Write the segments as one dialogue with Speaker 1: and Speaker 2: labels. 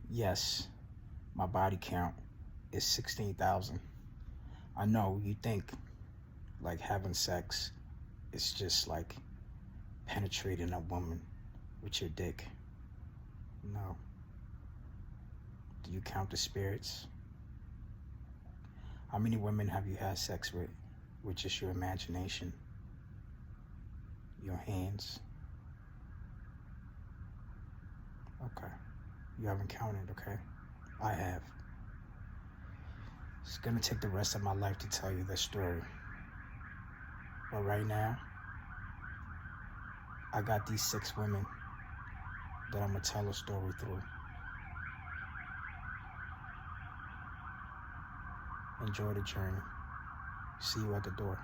Speaker 1: Yes, my body count is 16,000. I know you think like having sex is just like penetrating a woman with your dick. No. Do you count the spirits? How many women have you had sex with just your imagination? Your hands? Okay. You haven't counted, okay? I have. It's gonna take the rest of my life to tell you this story. But right now, I got these 6 women that I'm gonna tell a story through. Enjoy the journey. See you at the door.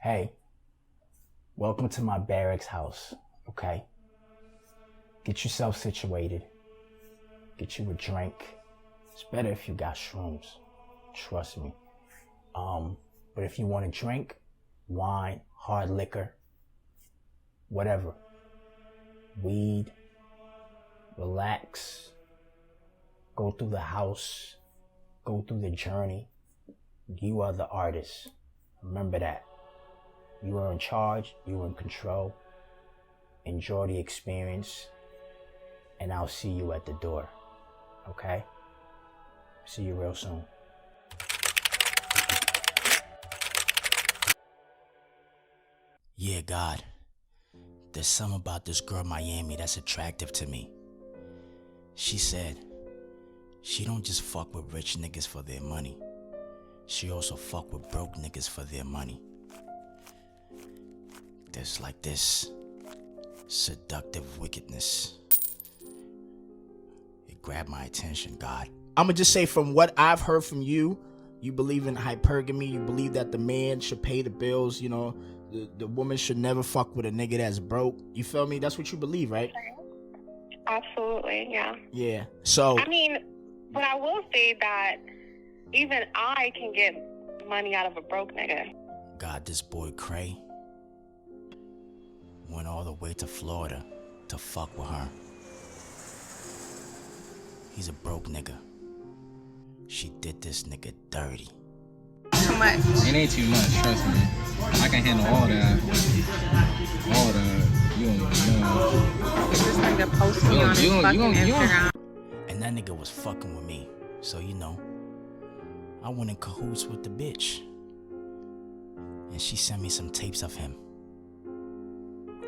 Speaker 1: Hey, welcome to my BareX house, okay? Get yourself situated. Get you a drink. It's better if you got shrooms, trust me. But if you want a drink, wine, hard liquor, whatever, weed, relax, go through the house, go through the journey. You are the artist. Remember that. You are in charge, you are in control. Enjoy the experience, and I'll see you at the door, okay? See you real soon. Yeah, God, there's something about this girl Miami that's attractive to me. She said she don't just fuck with rich niggas for their money. She also fuck with broke niggas for their money. There's like this seductive wickedness. It grabbed my attention, God. I'ma just say, from what I've heard from you, you believe in hypergamy. You believe that the man should pay the bills. You know, the woman should never fuck with a nigga that's broke. You feel me? That's what you believe, right?
Speaker 2: Absolutely, yeah.
Speaker 1: Yeah. So
Speaker 2: I mean, but I will say that even I can get money out of a broke nigga.
Speaker 1: God, this boy Cray went all the way to Florida to fuck with her. He's a broke nigga. She did this nigga dirty.
Speaker 2: Too much.
Speaker 3: It ain't too much, trust me. I can handle all that. All that. You don't even know.
Speaker 2: This nigga post me on his fucking Instagram.
Speaker 1: And that nigga was fucking with me. So, you know, I went in cahoots with the bitch. And she sent me some tapes of him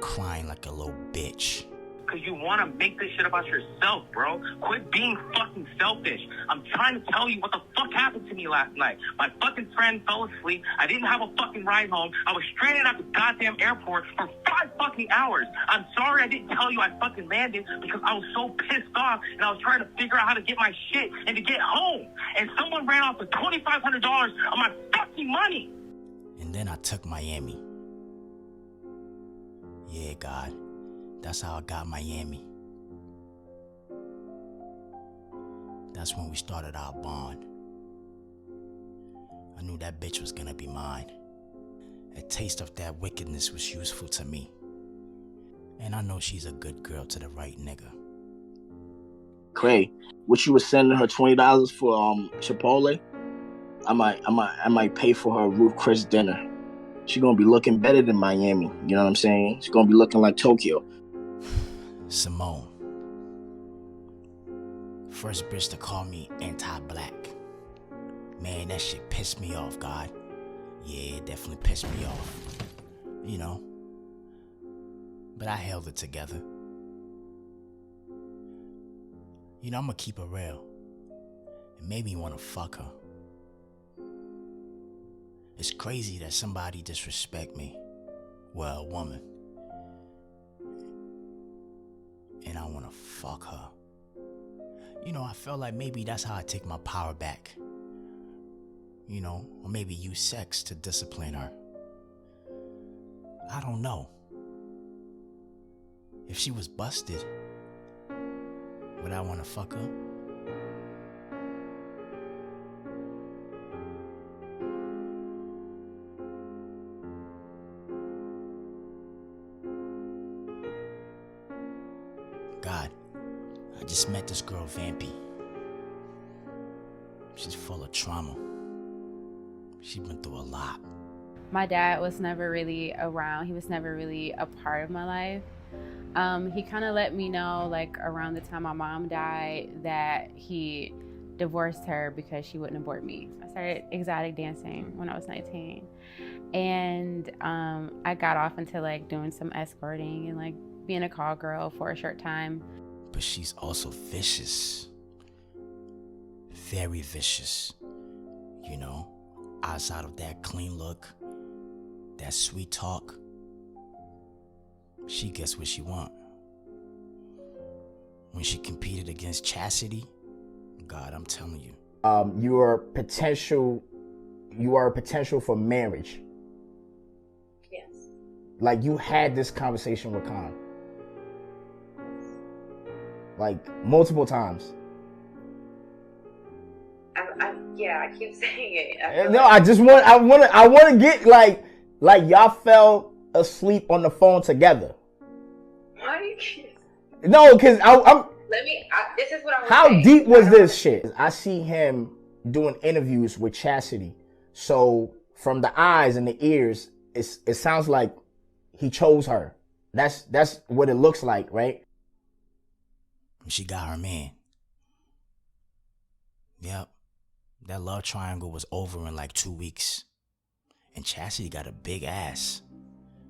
Speaker 1: crying like a little bitch.
Speaker 4: Because you want to make this shit about yourself, bro. Quit being fucking selfish. I'm trying to tell you what the fuck happened to me last night. My fucking friend fell asleep. I didn't have a fucking ride home. I was stranded at the goddamn airport for 5 fucking hours. I'm sorry I didn't tell you I fucking landed because I was so pissed off and I was trying to figure out how to get my shit and to get home. And someone ran off with $2,500 of my fucking money.
Speaker 1: And then I took Miami. Yeah, God. That's how I got Miami. That's when we started our bond. I knew that bitch was gonna be mine. A taste of that wickedness was useful to me. And I know she's a good girl to the right nigga.
Speaker 5: Cray, what you was sending her $20 for Chipotle? I might pay for her Ruth Chris dinner. She gonna be looking better than Miami. You know what I'm saying? She's gonna be looking like Tokyo.
Speaker 1: Simone. First bitch to call me anti-black. Man, that shit pissed me off, God. Yeah, it definitely pissed me off. You know. But I held it together. You know, I'm gonna keep it real. It made me wanna fuck her. It's crazy that somebody disrespect me. Well, a woman. And I wanna fuck her. You know, I felt like maybe that's how I take my power back. You know, or maybe use sex to discipline her. I don't know. If she was busted, would I want to fuck her? God, I just met this girl, Vampy. She's full of trauma. She's been through a lot.
Speaker 6: My dad was never really around. He was never really a part of my life. He kind of let me know, like around the time my mom died, that he divorced her because she wouldn't abort me. I started exotic dancing when I was 19. And I got off into like doing some escorting and like being a call girl for a short time.
Speaker 1: But she's also vicious. Very vicious. You know, outside of that clean look, that sweet talk, she gets what she want. When she competed against Chastity, God, I'm telling you. You are a potential for marriage.
Speaker 7: Yes.
Speaker 1: Like, you had this conversation with Khan. Like, multiple times.
Speaker 7: I keep saying it.
Speaker 1: No, I want to get like y'all fell asleep on the phone together.
Speaker 7: Why do you keep?
Speaker 1: No, because
Speaker 7: This is what I was
Speaker 1: How
Speaker 7: saying.
Speaker 1: deep was this shit? I see him doing interviews with Chastity. So from the eyes and the ears, it sounds like he chose her. That's what it looks like, right? She got her man. Yep. That love triangle was over in like 2 weeks. And Chastity got a big ass.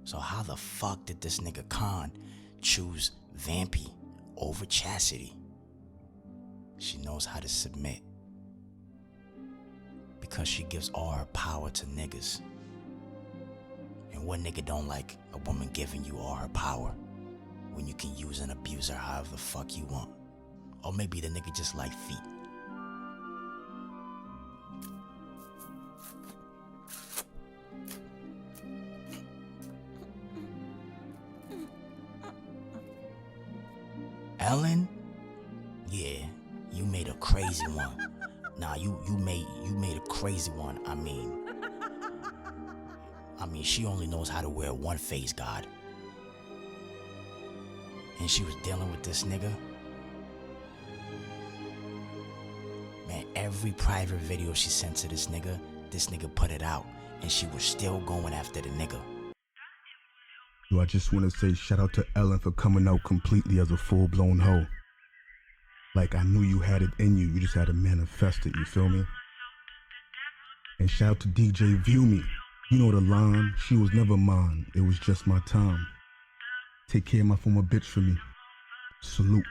Speaker 1: So how the fuck did this nigga Khan choose Vampy over Chastity? She knows how to submit. Because she gives all her power to niggas. And what nigga don't like a woman giving you all her power when you can use and abuse her however the fuck you want? Or maybe the nigga just like feet. Ellen? Yeah, you made a crazy one. Nah, you made a crazy one. I mean, she only knows how to wear one face, God. And she was dealing with this nigga. Man, every private video she sent to this nigga put it out. And she was still going after the nigga.
Speaker 8: Yo, I just want to say shout out to Ellen for coming out completely as a full-blown hoe. Like, I knew you had it in you just had to manifest it, you feel me? And shout out to DJ View Me. You know the line, she was never mine, it was just my time. Take care of my former bitch for me. Salute.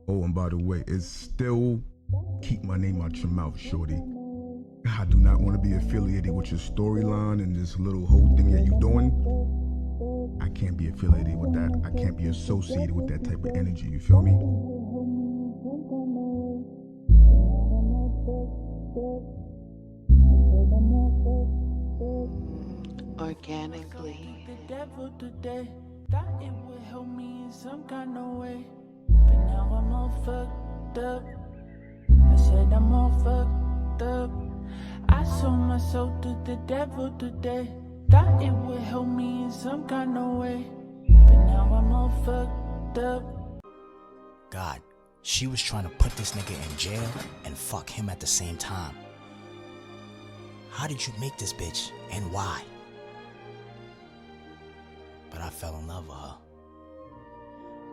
Speaker 8: Oh, and by the way, it's still keep my name out your mouth, shorty. I do not want to be affiliated with your storyline and this little whole thing that you doing. I can't be affiliated with that. I can't be associated with that type of energy, you feel me?
Speaker 7: Organically.
Speaker 9: The devil today thought it would help me in some kind of way, but now I'm all fucked up. I said I'm all fucked up. I sold my soul to the devil today. Thought it would help me in some kind of way, but now I'm all fucked up.
Speaker 1: God, she was trying to put this nigga in jail and fuck him at the same time. How did you make this bitch and why? But I fell in love with her.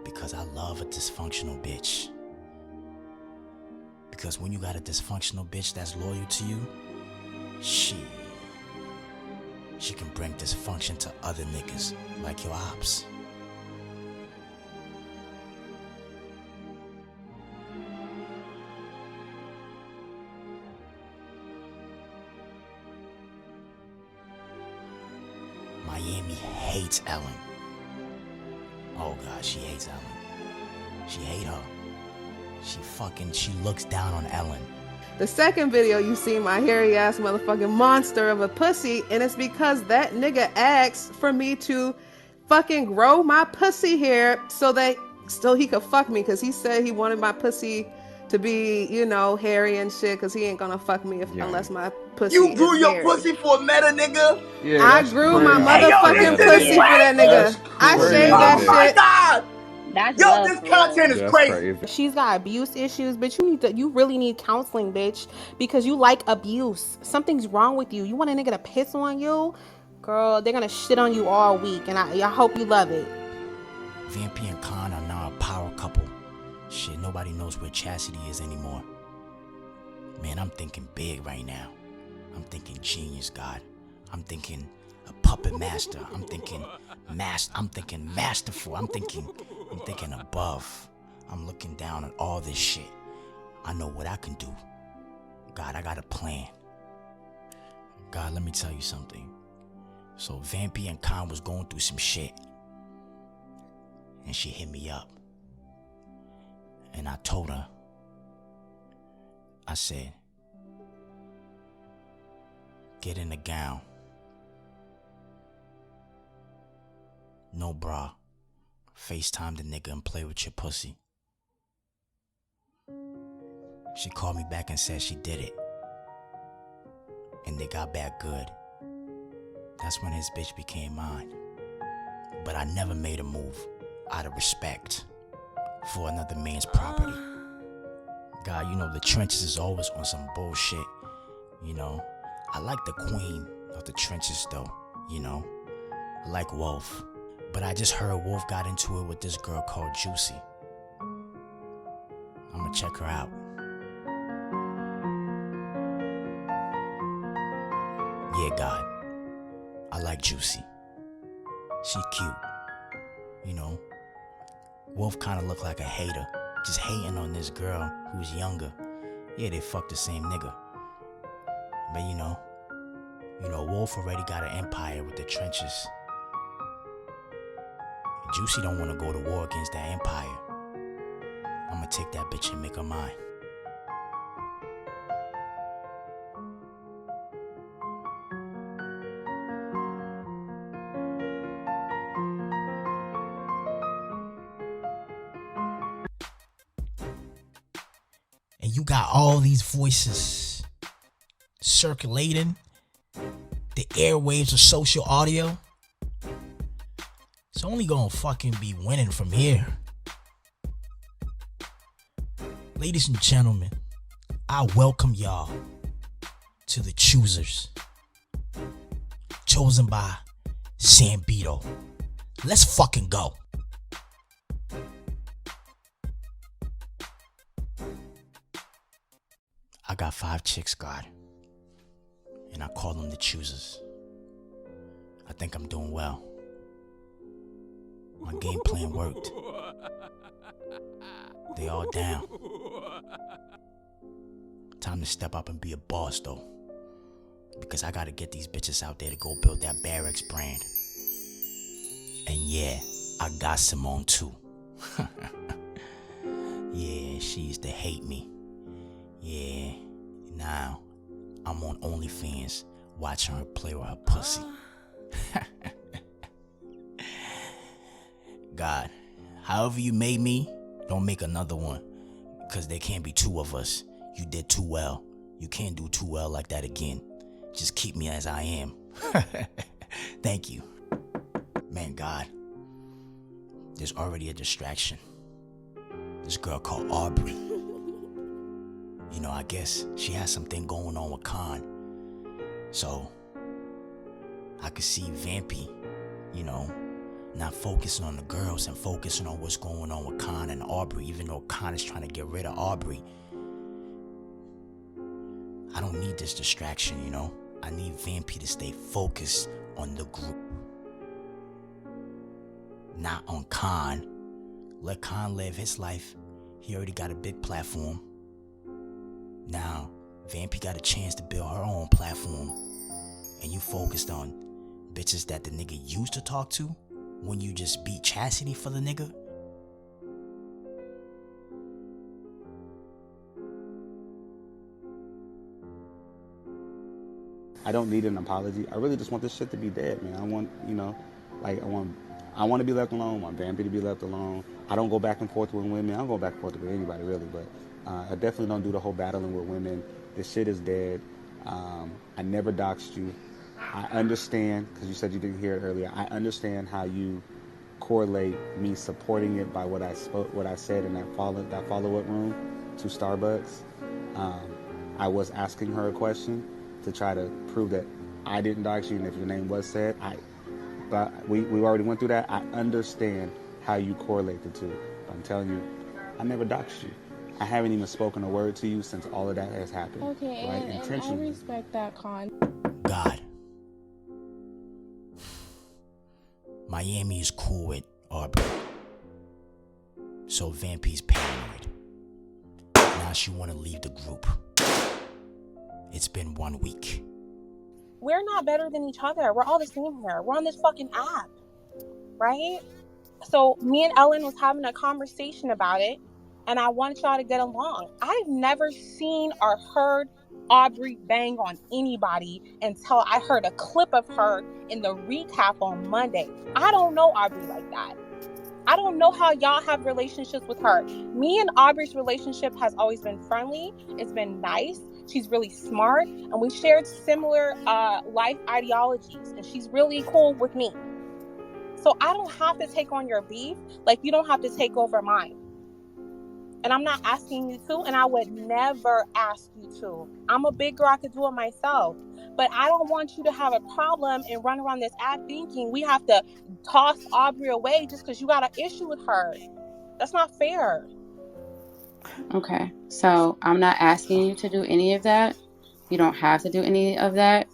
Speaker 1: Because I love a dysfunctional bitch. Because when you got a dysfunctional bitch that's loyal to you, she can bring dysfunction to other niggas like your ops. Miami hates Ellen. Oh God, she hates Ellen. She hate her. She looks down on Ellen.
Speaker 10: The second video, you see my hairy ass motherfucking monster of a pussy, and it's because that nigga asked for me to fucking grow my pussy hair so he could fuck me, because he said he wanted my pussy to be, you know, hairy and shit, because he ain't gonna fuck me unless my pussy
Speaker 5: You grew
Speaker 10: is
Speaker 5: your
Speaker 10: hairy.
Speaker 5: pussy for a meta nigga?
Speaker 3: Yeah,
Speaker 10: I
Speaker 3: that's
Speaker 10: grew
Speaker 3: crazy.
Speaker 10: my motherfucking pussy for that nigga. I shaved that
Speaker 5: Oh my
Speaker 10: shit.
Speaker 5: God!
Speaker 2: That's
Speaker 5: Yo,
Speaker 2: love
Speaker 5: this
Speaker 2: for
Speaker 5: content
Speaker 2: real.
Speaker 5: is crazy.
Speaker 11: She's got abuse issues, bitch. You really need counseling, bitch, because you like abuse. Something's wrong with you. You want a nigga to piss on you? Girl, they're gonna shit on you all week, and I hope you love it.
Speaker 1: Vampy and Khan are now a power couple. Shit, nobody knows where Chastity is anymore. Man, I'm thinking big right now. I'm thinking genius, God. I'm thinking a puppet master. I'm thinking masterful. I'm thinking above. I'm looking down at all this shit. I know what I can do. God, I got a plan. God, let me tell you something. So Vampy and Khan was going through some shit. And she hit me up. And I told her, I said, get in the gown. No bra. FaceTime the nigga and play with your pussy. She called me back and said she did it. And they got back good. That's when his bitch became mine. But I never made a move out of respect for another man's property. God, you know, the trenches is always on some bullshit. You know, I like the queen of the trenches though, you know. I like Wolf. But I just heard Wolf got into it with this girl called Juicy. I'm gonna check her out. Yeah, God, I like Juicy. She cute. You know, Wolf kind of look like a hater, just hating on this girl who's younger. Yeah, they fucked the same nigga. But you know, Wolf already got an empire with the trenches. Juicy don't want to go to war against that empire. I'm gonna take that bitch and make her mine. And you got all these voices circulating the airwaves of social audio. It's only gonna fucking be winning from here. Ladies and gentlemen, I welcome y'all to the Choosers. Chosen by Sam Bito. Let's fucking go. I got 5 chicks, God. And I call them the Choosers. I think I'm doing well. My game plan worked. They all down. Time to step up and be a boss though. Because I gotta get these bitches out there to go build that BareX brand. And yeah, I got Simone too. Yeah, she used to hate me. Yeah, now I'm on OnlyFans watching her play with her pussy. God, however you made me, don't make another one. Because there can't be 2 of us. You did too well. You can't do too well like that again. Just keep me as I am. Thank you. Man, God, there's already a distraction. This girl called Aubrey. You know, I guess she has something going on with Khan. So, I could see Vampy, you know, not focusing on the girls and focusing on what's going on with Khan and Aubrey, even though Khan is trying to get rid of Aubrey. don't need this distraction, you know? I need Vampy to stay focused on the group. Not on Khan. Let Khan live his life. He already got a big platform. Now, Vampy got a chance to build her own platform. And you focused on bitches that the nigga used to talk to when you just beat Chastity for the nigga.
Speaker 12: I don't need an apology. I really just want this shit to be dead, man. I want, you know, like I want to be left alone. I want Vampy to be left alone. I don't go back and forth with women. I don't go back and forth with anybody really, but I definitely don't do the whole battling with women. This shit is dead. I never doxed you. I understand, because you said you didn't hear it earlier. I understand how you correlate me supporting it by what I said in that follow-up room to Starbucks. I was asking her a question to try to prove that I didn't dox you, and if your name was said, but we already went through that. I understand how you correlate the two. But I'm telling you, I never doxed you. I haven't even spoken a word to you since all of that has happened.
Speaker 13: Okay,
Speaker 12: right?
Speaker 13: and I respect that, Con.
Speaker 1: God. Miami is cool with Aubrey. So Vampy's paranoid. Now she want to leave the group. It's been 1 week.
Speaker 11: We're not better than each other. We're all the same here. We're on this fucking app, right? So me and Ellen was having a conversation about it, and I wanted y'all to get along. I've never seen or heard Aubrey bang on anybody until I heard a clip of her in the recap on Monday. I don't know Aubrey like that. I don't know how y'all have relationships with her. Me and Aubrey's relationship has always been friendly. It's been nice. She's really smart, and we shared similar life ideologies, and she's really cool with me. So I don't have to take on your beef like you don't have to take over mine. And I'm not asking you to, and I would never ask you to. I'm a big girl, I could do it myself. But I don't want you to have a problem and run around this app thinking we have to toss Aubrey away just because you got an issue with her. That's not fair.
Speaker 6: Okay, so I'm not asking you to do any of that. You don't have to do any of that.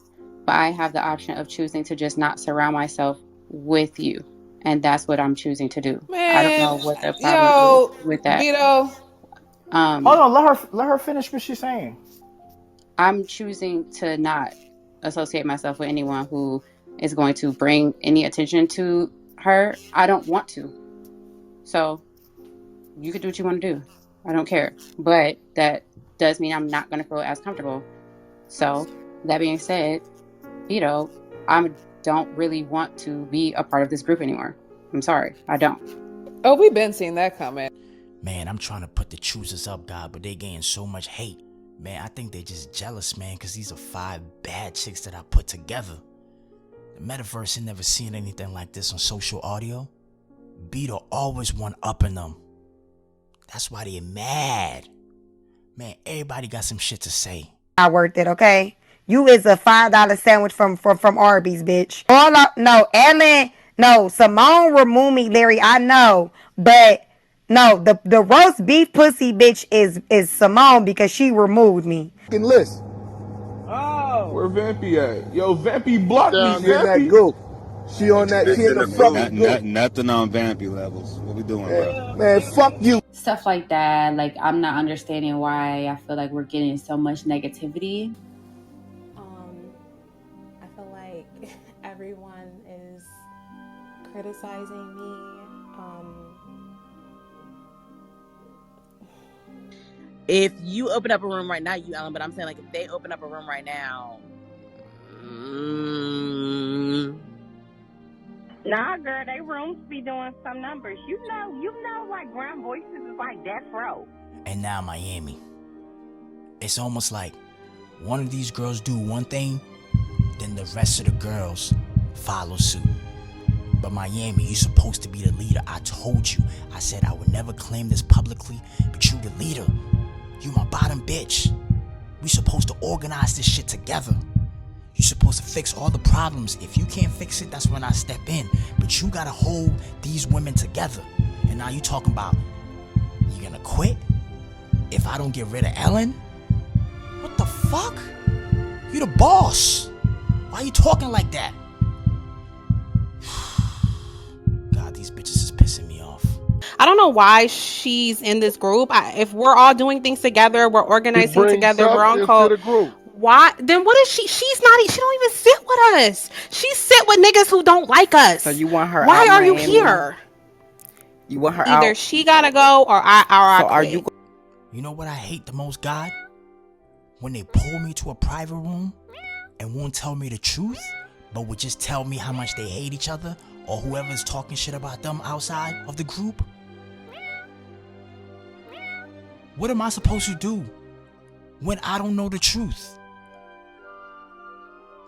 Speaker 6: But I have the option of choosing to just not surround myself with you. And that's what I'm choosing to do.
Speaker 10: Man,
Speaker 6: I don't know what the problem is with that.
Speaker 10: Bito.
Speaker 1: Hold on, let her finish what she's saying.
Speaker 6: I'm choosing to not associate myself with anyone who is going to bring any attention to her. I don't want to. So you can do what you want to do. I don't care. But that does mean I'm not going to feel as comfortable. So that being said, I don't really want to be a part of this group anymore. I'm sorry. I don't.
Speaker 10: Oh, we've been seeing that coming.
Speaker 1: Man, I'm trying to put the choosers up, God, but they getting so much hate. Man, I think they're just jealous, man, because these are 5 bad chicks that I put together. The metaverse ain't never seen anything like this on social audio. Bito always one-upping them. That's why they're mad. Man, everybody got some shit to say.
Speaker 14: Not worth it, okay? You is a $5 sandwich from Arby's, bitch. Simone removed me, Larry, I know. But no, the roast beef pussy bitch is Simone because she removed me.
Speaker 8: List. Oh. Where Vampy at? Yo, Vampy blocked me.
Speaker 15: She in that goop. She on that. She in the fucking goop.
Speaker 12: Nothing on Vampy levels. What we doing, bro?
Speaker 15: Man, fuck you.
Speaker 6: Stuff like that. Like, I'm not understanding why I feel like we're getting so much negativity.
Speaker 13: I feel like everyone is criticizing me.
Speaker 16: If you open up a room right now, you Ellen, but I'm saying like if they open up a room right now.
Speaker 2: Nah, girl, they rooms be doing some numbers. You know, like Ground Voices is like death row.
Speaker 1: And now Miami. It's almost like one of these girls do one thing, then the rest of the girls follow suit. But Miami, you're supposed to be the leader. I told you. I said I would never claim this publicly, but you the leader. You my bottom bitch. We supposed to organize this shit together. You supposed to fix all the problems. If you can't fix it, that's when I step in. But you gotta hold these women together. And now you talking about you gonna quit if I don't get rid of Ellen? What the fuck? You the boss. Why you talking like that? God, these bitches is pissing me off.
Speaker 11: I don't know why she's in this group. If we're all doing things together, we're organizing together, we're on code. Why? Then what is she? She don't even sit with us. She sit with niggas who don't like us.
Speaker 16: So you want her
Speaker 11: Why
Speaker 16: out,
Speaker 11: are you
Speaker 16: Miami?
Speaker 11: here?
Speaker 16: You want her out?
Speaker 11: Either she gotta go or I
Speaker 16: are
Speaker 11: quit.
Speaker 1: You know what I hate the most, God? When they pull me to a private room and won't tell me the truth, but would just tell me how much they hate each other or whoever's talking shit about them outside of the group. What am I supposed to do when I don't know the truth?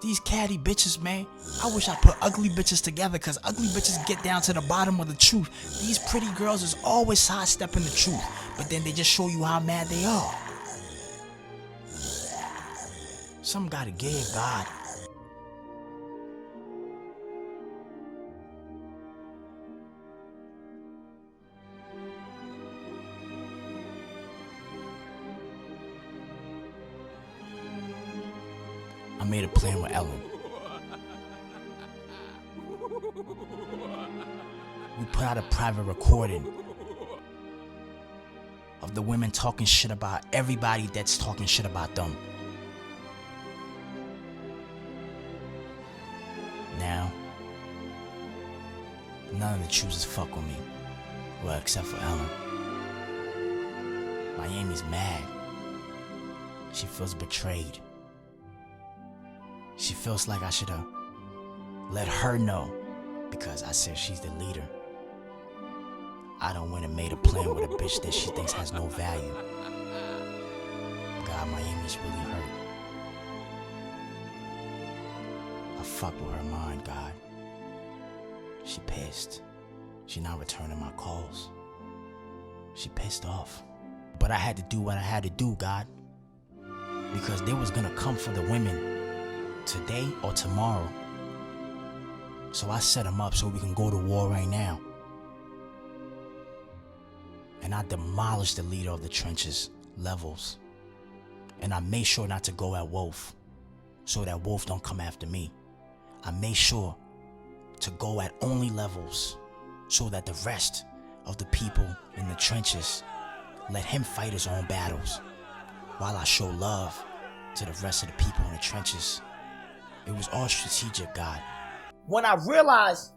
Speaker 1: These catty bitches, man. I wish I put ugly bitches together, because ugly bitches get down to the bottom of the truth. These pretty girls is always sidestepping the truth, but then they just show you how mad they are. Some gotta give, God. I made a plan with Ellen. We put out a private recording of the women talking shit about everybody that's talking shit about them. Now, none of the choosers fuck with me. Well, except for Ellen. Miami's mad. She feels betrayed. She feels like I should have let her know, because I said she's the leader. I done went and made a plan with a bitch that she thinks has no value. God, Miami's really hurt. I fucked with her mind, God. She pissed. She not returning my calls. She pissed off. But I had to do what I had to do, God. Because they was gonna come for the women today or tomorrow. So I set them up so we can go to war right now. And I demolished the leader of the trenches, Levels. And I made sure not to go at Wolf, so that Wolf don't come after me. I made sure to go at only Levels, so that the rest of the people in the trenches, let him fight his own battles, while I show love to the rest of the people in the trenches. It was all strategic, God. When I realized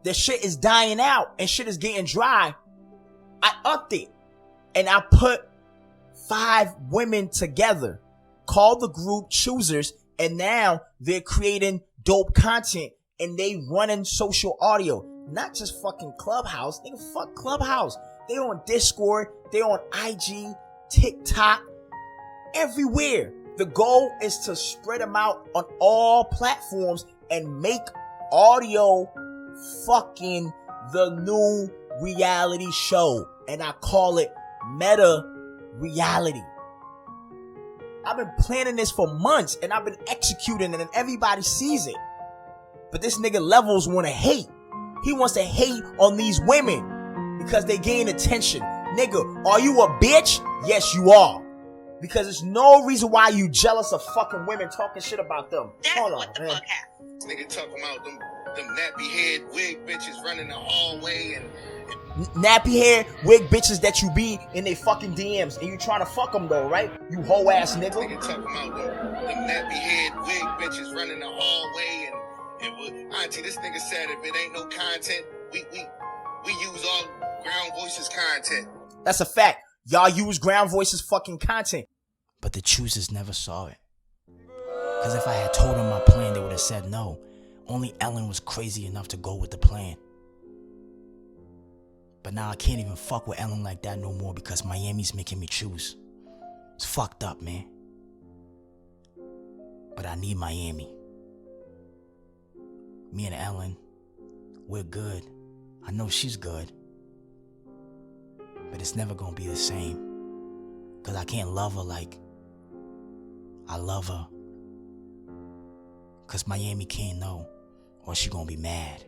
Speaker 1: that shit is dying out and shit is getting dry, I upped it. And I put 5 women together, called the group Choosers, and now they're creating dope content and they running social audio. Not just fucking Clubhouse. Nigga, fuck Clubhouse. They on Discord, they on IG, TikTok, everywhere. The goal is to spread them out on all platforms and make audio fucking the new reality show. And I call it meta reality. I've been planning this for months and I've been executing it and everybody sees it. But this nigga Levels want to hate. He wants to hate on these women because they gain attention. Nigga, are you a bitch? Yes, you are. Because there's no reason why you jealous of fucking women talking shit about them. Hold on, man.
Speaker 17: This nigga talking about them nappy head wig bitches running the hallway and
Speaker 1: nappy hair wig bitches that you be in they fucking DMs and you trying to fuck them though, right? You hoe ass nigga.
Speaker 17: Nigga talking about them nappy head wig bitches running the hallway and auntie, this nigga said if it ain't no content, we use all Ground Voices content.
Speaker 1: That's a fact. Y'all use Ground Voices fucking content. But the choosers never saw it. Because if I had told them my plan, they would have said no. Only Ellen was crazy enough to go with the plan. But now I can't even fuck with Ellen like that no more because Miami's making me choose. It's fucked up, man. But I need Miami. Me and Ellen, we're good. I know she's good. But it's never gonna be the same. Cause I can't love her like I love her. Cause Miami can't know, or she gonna be mad.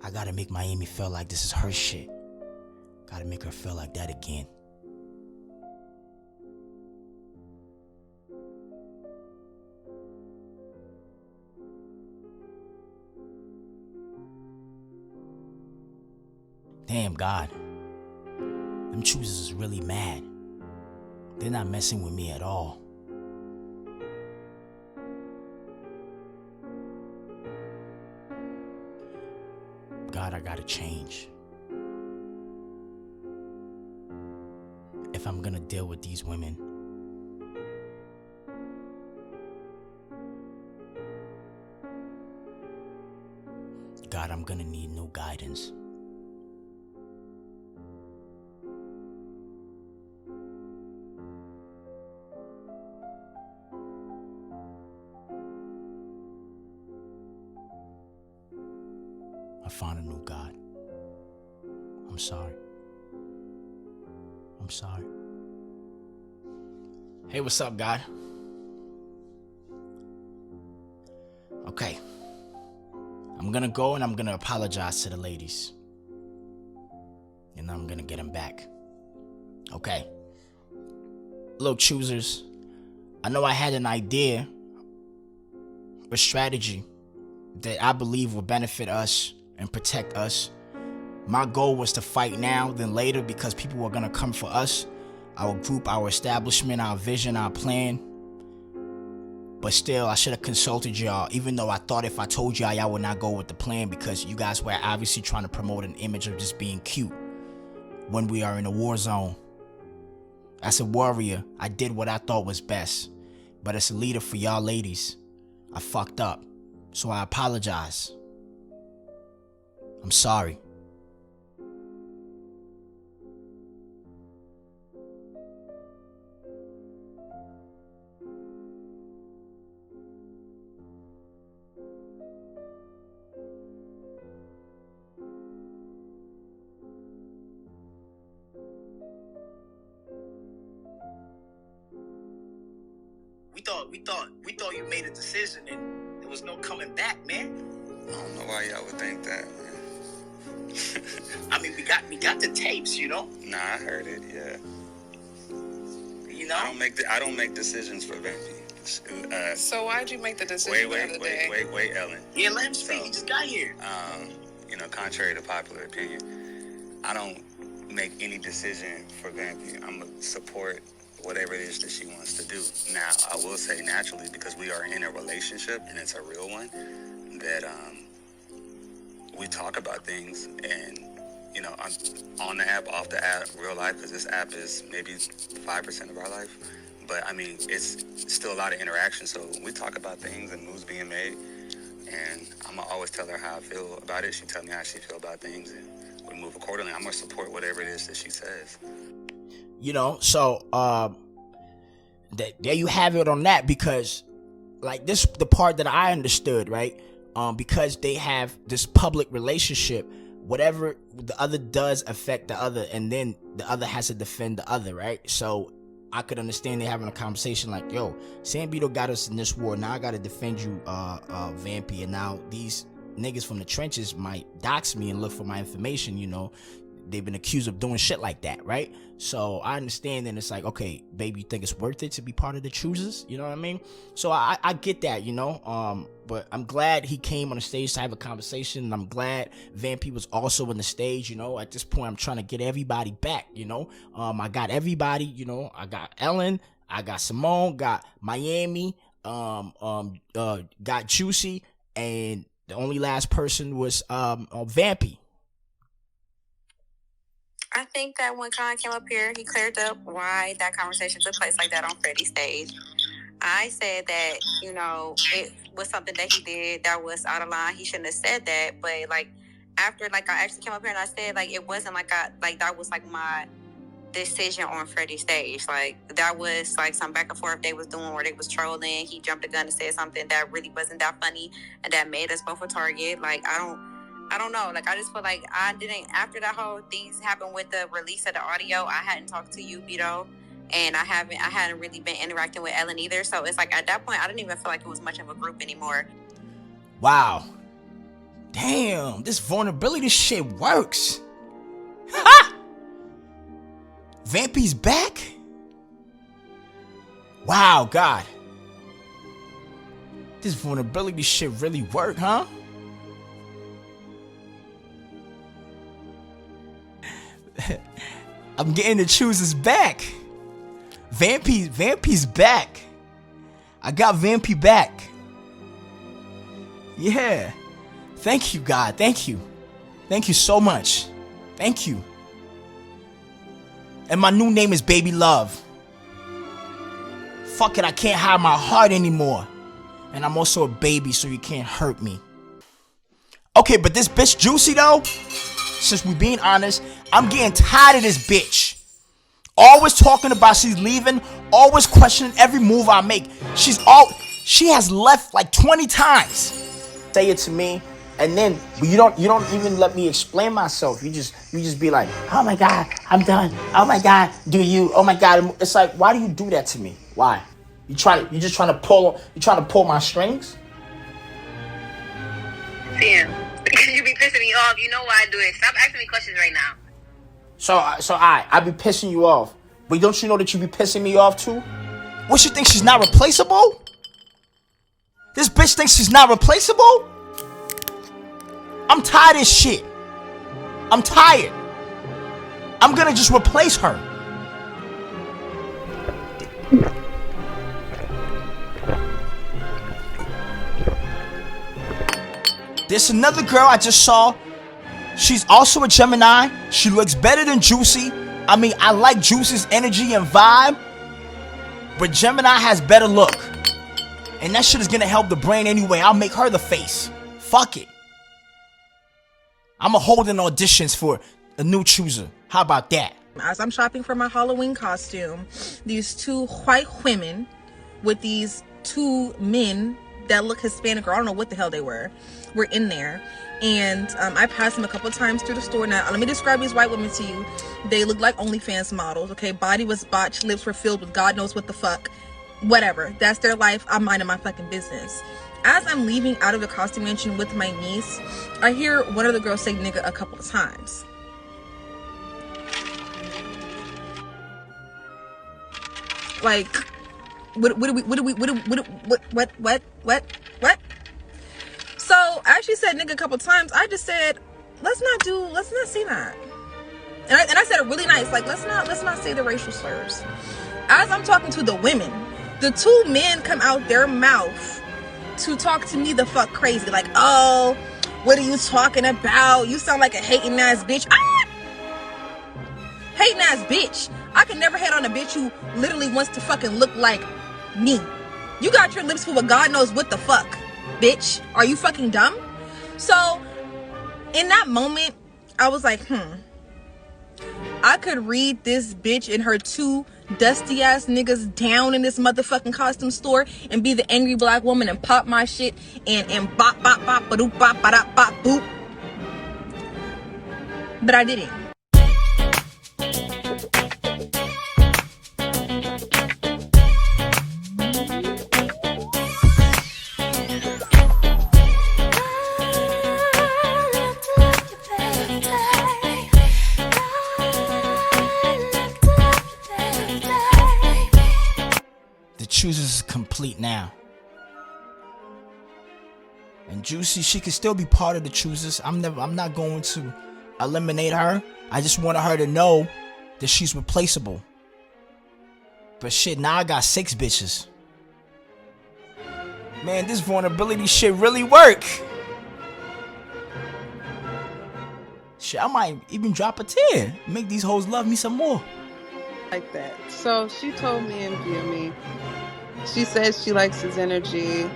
Speaker 1: I gotta make Miami feel like this is her shit. Gotta make her feel like that again. Damn, God. Them choosers is really mad. They're not messing with me at all. God, I gotta change. If I'm gonna deal with these women, God, I'm gonna need new guidance. I found a new God. I'm sorry. I'm sorry. Hey, what's up, God? Okay. I'm gonna go and I'm gonna apologize to the ladies. And I'm gonna get them back. Okay. Look, choosers. I know I had an idea, a strategy that I believe will benefit us and protect us. My goal was to fight now than later because people were gonna come for us, our group, our establishment, our vision, our plan. But still, I should have consulted y'all, even though I thought if I told y'all would not go with the plan because you guys were obviously trying to promote an image of just being cute when we are in a war zone. As a warrior, I did what I thought was best. But as a leader for y'all ladies, I fucked up. So I apologize. I'm sorry.
Speaker 5: We thought you made a decision and there was no coming back, man.
Speaker 12: I don't know why y'all would think that, man.
Speaker 5: I mean, we got the tapes, you know.
Speaker 12: Nah, I heard it. Yeah.
Speaker 5: You know.
Speaker 12: I don't make decisions for Vampy.
Speaker 18: So why'd you make the decision the other day?
Speaker 12: Wait, Ellen.
Speaker 5: Yeah, let him speak. He just got here.
Speaker 12: Contrary to popular opinion, I don't make any decision for Vampy. I'm gonna support whatever it is that she wants to do. Now, I will say naturally, because we are in a relationship and it's a real one, that we talk about things and, on the app, off the app, real life, because this app is maybe 5% of our life. But, I mean, it's still a lot of interaction. So we talk about things and moves being made. And I'm going to always tell her how I feel about it. She tells me how she feels about things. And we move accordingly. I'm going to support whatever it is that she says.
Speaker 1: There you have it on that, because like this, the part that I understood, right? Because they have this public relationship, whatever the other does affect the other, and then the other has to defend the other, right? So I could understand they having a conversation like, yo, Sam Bito got us in this war, now I gotta defend you, Vampy, and now these niggas from the trenches might dox me and look for my information, they've been accused of doing shit like that, right? So I understand, and it's like, okay, baby, you think it's worth it to be part of the choosers? You know what I mean? So I get that, but I'm glad he came on the stage to have a conversation, and I'm glad Vampy was also on the stage. At this point, I'm trying to get everybody back. I got everybody. I got Ellen, I got Simone, got Miami, got Juicy, and the only last person was Vampy.
Speaker 7: I think that when Khan came up here, he cleared up why that conversation took place like that on Freddie's stage. I said that, it was something that he did that was out of line. He shouldn't have said that. But, after, I actually came up here and I said, it wasn't that was, my decision on Freddie's stage. That was, some back and forth they was doing where they was trolling. He jumped the gun and said something that really wasn't that funny and that made us both a target. I don't know. I just feel like I didn't, after that whole things happened with the release of the audio, I hadn't talked to you, Bito, and I hadn't really been interacting with Ellen either. So it's at that point, I didn't even feel like it was much of a group anymore.
Speaker 1: Wow. Damn, this vulnerability shit works. Ha! Vampy's back? Wow, God. This vulnerability shit really worked, huh? I'm getting the choosers back. Vampy's back. I got Vampy back. Yeah. Thank you, God. Thank you. Thank you so much. Thank you. And my new name is Baby Love. Fuck it, I can't hide my heart anymore. And I'm also a baby, so you can't hurt me. Okay, but this bitch Juicy though, since we being honest, I'm getting tired of this bitch. Always talking about she's leaving, always questioning every move I make. She has left like 20 times. Say it to me, and then you don't even let me explain myself. You just be like, oh my God, I'm done. Oh my God, do you? Oh my God, it's like, why do you do that to me? Why? You just trying to pull my strings?
Speaker 7: Sam, because you be pissing me off. You know why I do it. Stop asking me questions right now.
Speaker 1: So I be pissing you off, but don't you know that you be pissing me off too? What, she thinks she's not replaceable? This bitch thinks she's not replaceable? I'm tired of this shit. I'm tired. I'm gonna just replace her. There's another girl I just saw. She's also a Gemini. She looks better than Juicy. I mean, I like Juicy's energy and vibe, but Gemini has better look. And that shit is gonna help the brain anyway. I'll make her the face. Fuck it. I'ma hold in auditions for a new chooser. How about that?
Speaker 11: As I'm shopping for my Halloween costume, these two white women with these two men that look Hispanic, or I don't know what the hell they were in there. And I passed them a couple times through the store. Now, let me describe these white women to you. They look like OnlyFans models, okay? Body was botched, lips were filled with God knows what the fuck. Whatever. That's their life. I'm minding my fucking business. As I'm leaving out of the costume mansion with my niece, I hear one of the girls say nigga a couple of times. Like, what? So as she said nigga a couple times, I just said, let's not say that. And I said it really nice, like let's not say the racial slurs. As I'm talking to the women, the two men come out their mouth to talk to me the fuck crazy, like, oh, what are you talking about? You sound like a hating ass bitch. Hating ass bitch. I can never hate on a bitch who literally wants to fucking look like me. You got your lips full of God knows what the fuck, bitch. Are you fucking dumb? So in that moment, I was like, I could read this bitch and her two dusty ass niggas down in this motherfucking costume store and be the angry black woman and pop my shit and bop bop bop ba doop bop ba da bop boop. But I didn't.
Speaker 1: Choosers is complete now. And Juicy, she can still be part of the choosers. I'm not going to eliminate her. I just wanted her to know that she's replaceable. But shit, now I got 6 bitches. Man, this vulnerability shit really work. Shit, I might even drop a tear. Make these hoes love me some more.
Speaker 10: Like that. So she told me and me. She says she likes his energy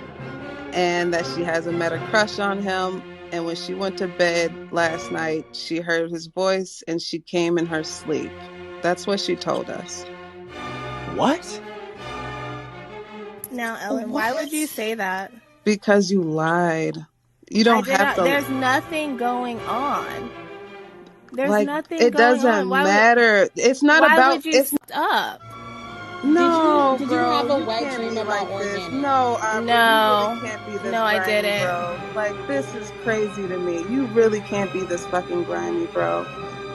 Speaker 10: and that she hasn't met a crush on him. And when she went to bed last night, she heard his voice and she came in her sleep. That's what she told us.
Speaker 1: What?
Speaker 13: Now, Ellen, why would you say that?
Speaker 10: Because you lied. You don't have to.
Speaker 13: There's nothing going on. There's
Speaker 10: like,
Speaker 13: nothing
Speaker 10: it
Speaker 13: going
Speaker 10: doesn't
Speaker 13: on.
Speaker 10: matter. It's not
Speaker 13: why
Speaker 10: about.
Speaker 13: Would you it's up.
Speaker 10: No,
Speaker 16: did
Speaker 10: girl,
Speaker 16: you have a
Speaker 10: you
Speaker 16: wet
Speaker 10: can't
Speaker 16: dream
Speaker 10: be
Speaker 16: about
Speaker 10: like this.
Speaker 16: organic?
Speaker 10: No, Aubrey,
Speaker 13: No.
Speaker 10: you really can't be this
Speaker 13: No, I
Speaker 10: grimy,
Speaker 13: didn't.
Speaker 10: bro. Like, this is crazy to me. You really can't be this fucking grimy, bro.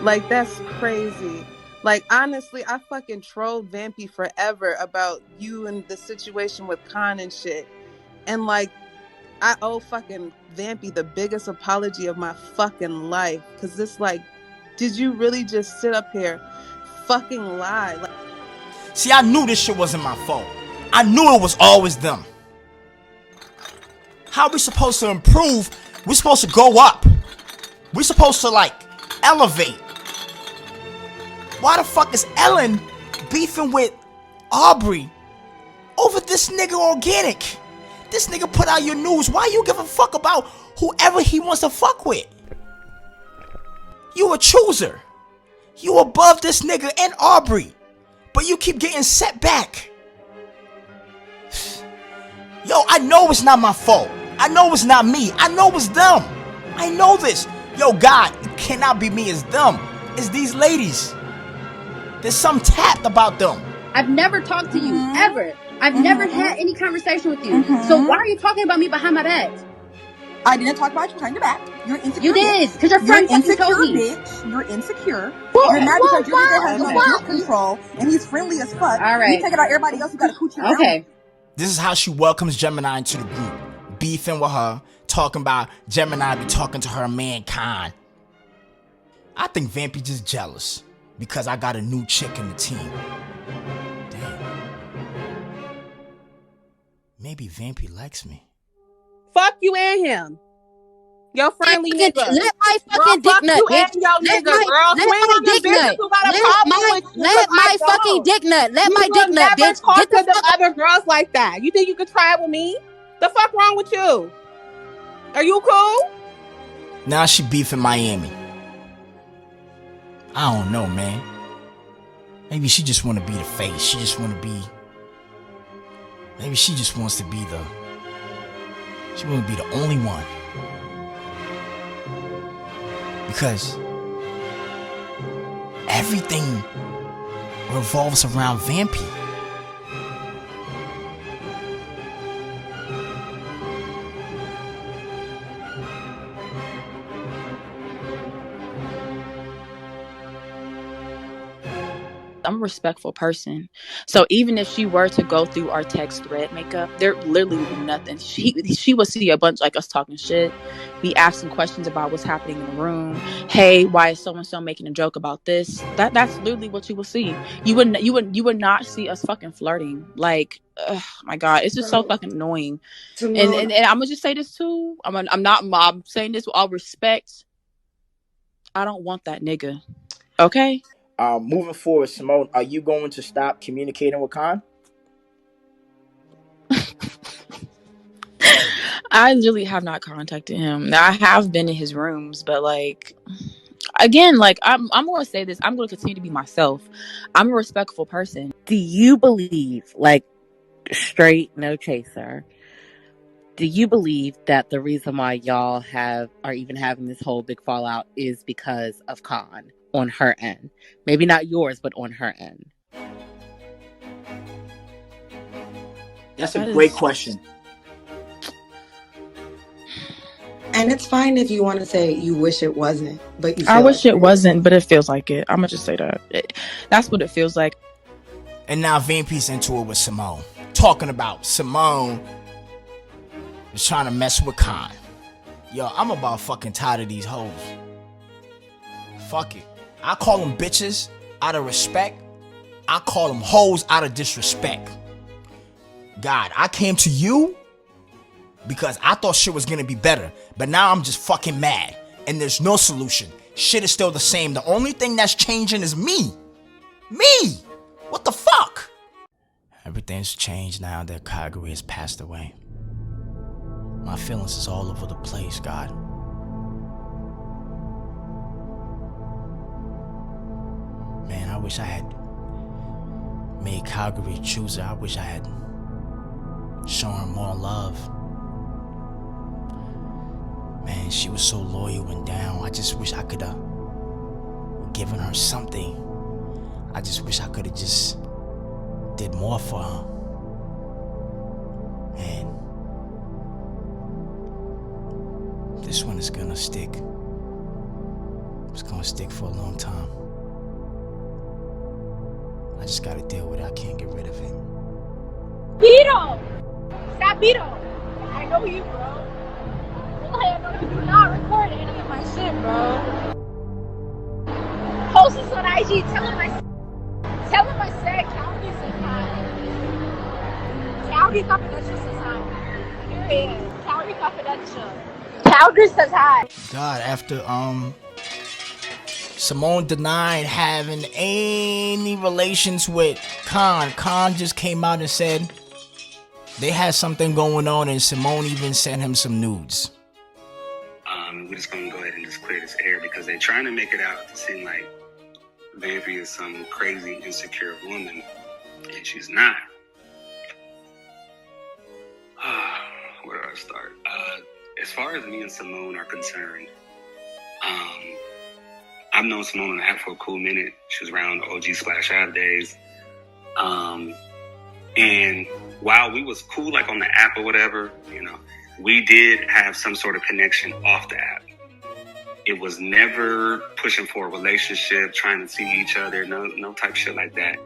Speaker 10: Like, that's crazy. Like, honestly, I fucking trolled Vampy forever about you and the situation with Khan and shit. And, like, I owe fucking Vampy the biggest apology of my fucking life. Because this, like, did you really just sit up here
Speaker 16: fucking lie. Like,
Speaker 1: see, I knew this shit wasn't my fault. I knew it was always them. How are we supposed to improve? We're supposed to go up. We're supposed to, like, elevate. Why the fuck is Ellen beefing with Aubrey over this nigga Organic? This nigga put out your news. Why you give a fuck about whoever he wants to fuck with? You a chooser. You above this nigga and Aubrey. But you keep getting set back. Yo, I know it's not my fault. I know it's not me. I know it's them. I know this. Yo, God, it cannot be me. It's them. It's these ladies. There's something tapped about them.
Speaker 19: I've never talked to you, ever. I've never had any conversation with you. So why are you talking about me behind my back?
Speaker 20: I didn't talk about you behind your back. You're insecure.
Speaker 19: You did, because your friend fucking told me.
Speaker 20: Bitch. You're insecure. You're mad because your nigga has no self control and he's friendly as fuck.
Speaker 19: All right.
Speaker 20: You take it out everybody else who got a coochie around.
Speaker 19: Okay.
Speaker 1: This is how she welcomes Gemini into the group. Beefing with her, talking about Gemini be talking to her man Khan. I think Vampy just jealous because I got a new chick in the team. Damn. Maybe Vampy likes me.
Speaker 16: fuck you and him. Your friendly nigga.
Speaker 19: Let my fucking dick nut, bitch. Let my dick nut. Let my fucking dick nut. Let my dick nut, bitch.
Speaker 16: Get to the other girls like that. You think you could try it with me? The fuck wrong with you? Are you cool?
Speaker 1: Now she beefing Miami. I don't know, man. Maybe she just want to be the face. She just want to be. Maybe she just wants to be the. She want to be the only one. Because everything revolves around Vampy.
Speaker 21: I'm a respectful person. So even if she were to go through our text thread makeup, there literally would be nothing. She would see a bunch like us talking shit, be asking questions about what's happening in the room. Hey, why is so-and-so making a joke about this? That's literally what you will see. You would not see us fucking flirting. Like, oh my God, it's just so fucking annoying. And I'm gonna just say this too. I'm saying this with all respect. I don't want that nigga. Okay?
Speaker 5: Moving forward, Simone, are you going to stop communicating with Khan?
Speaker 21: I literally have not contacted him. Now, I have been in his rooms, but like, again, like I'm going to say this. I'm going to continue to be myself. I'm a respectful person.
Speaker 16: Do you believe, like, straight no chaser? Do you believe that the reason why y'all are even having this whole big fallout is because of Khan on her end? Maybe not yours, but on her end.
Speaker 5: That's a great question.
Speaker 22: And it's fine if you want to say you wish it wasn't, but you feel
Speaker 21: I wish
Speaker 22: like
Speaker 21: it wasn't, but it feels like it. I'm going to just say that. That's what it feels like.
Speaker 1: And now Vampy's into it with Simone. Talking about Simone is trying to mess with Khan. Yo, I'm about fucking tired of these hoes. Fuck it. I call them bitches out of respect. I call them hoes out of disrespect. God, I came to you because I thought shit was gonna be better. But now I'm just fucking mad. And there's no solution. Shit is still the same. The only thing that's changing is me. Me! What the fuck? Everything's changed now that Kaguri has passed away. My feelings is all over the place, God. Man, I wish I had made Kaguri choose her. I wish I had shown her more love. Man, she was so loyal and down. I just wish I could have given her something. I just wish I could have just did more for her. Man, this one is gonna stick. It's gonna stick for a long time. I just gotta deal with it. I can't get rid of it.
Speaker 23: Bito! Sam Bito! I know you, bro. I know you do not record any of my shit, bro. Post this on IG, tell him Tell him I said Calgary says hi. Calgary Confidential says hi. Here it is. Calgary Confidential. Calgary says hi.
Speaker 1: God, after Simone denied having any relations with Khan just came out and said they had something going on, and Simone even sent him some nudes.
Speaker 12: We're just gonna go ahead and just clear this air because they're trying to make it out to seem like Vampy is some crazy, insecure woman, and she's not. Where do I start? As far as me and Simone are concerned, I've known Simone on the app for a cool minute. She was around the OG Splash App days. And while we was cool, like on the app or whatever, you know, we did have some sort of connection off the app. It was never pushing for a relationship, trying to see each other, no type shit like that.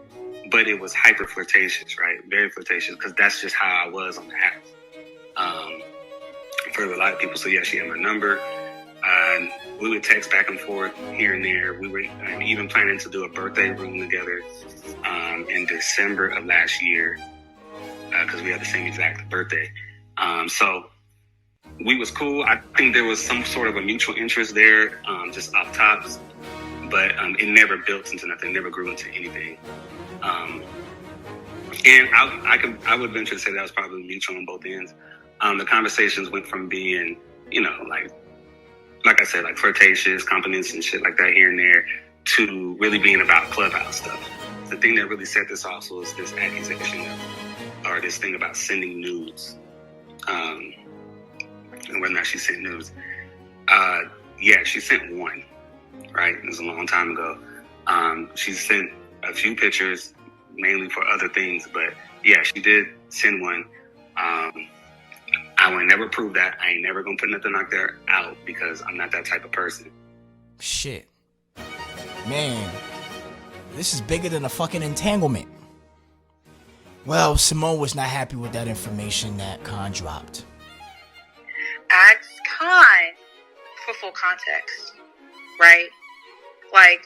Speaker 12: But it was hyper flirtatious, right? Very flirtatious, because that's just how I was on the app. For a lot of people, so yeah, she had my number. We would text back and forth here and there. We were even planning to do a birthday room together in December of last year because we had the same exact birthday. So we was cool. I think there was some sort of a mutual interest there, just off tops, but it never built into nothing, never grew into anything. And I would venture to say that was probably mutual on both ends. The conversations went from being, you know, like I said, like flirtatious, compliments and shit like that here and there, to really being about Clubhouse stuff. The thing that really set this off was this accusation or this thing about sending nudes. And whether or not she sent nudes. Yeah, she sent one, right? It was a long time ago. She sent a few pictures, mainly for other things, but yeah, she did send one. I would never prove that. I ain't never gonna put nothing out there out because I'm not that type of person.
Speaker 1: Shit. Man, this is bigger than a fucking entanglement. Well, Simone was not happy with that information that Khan dropped.
Speaker 21: Ask Khan for full context, right? Like,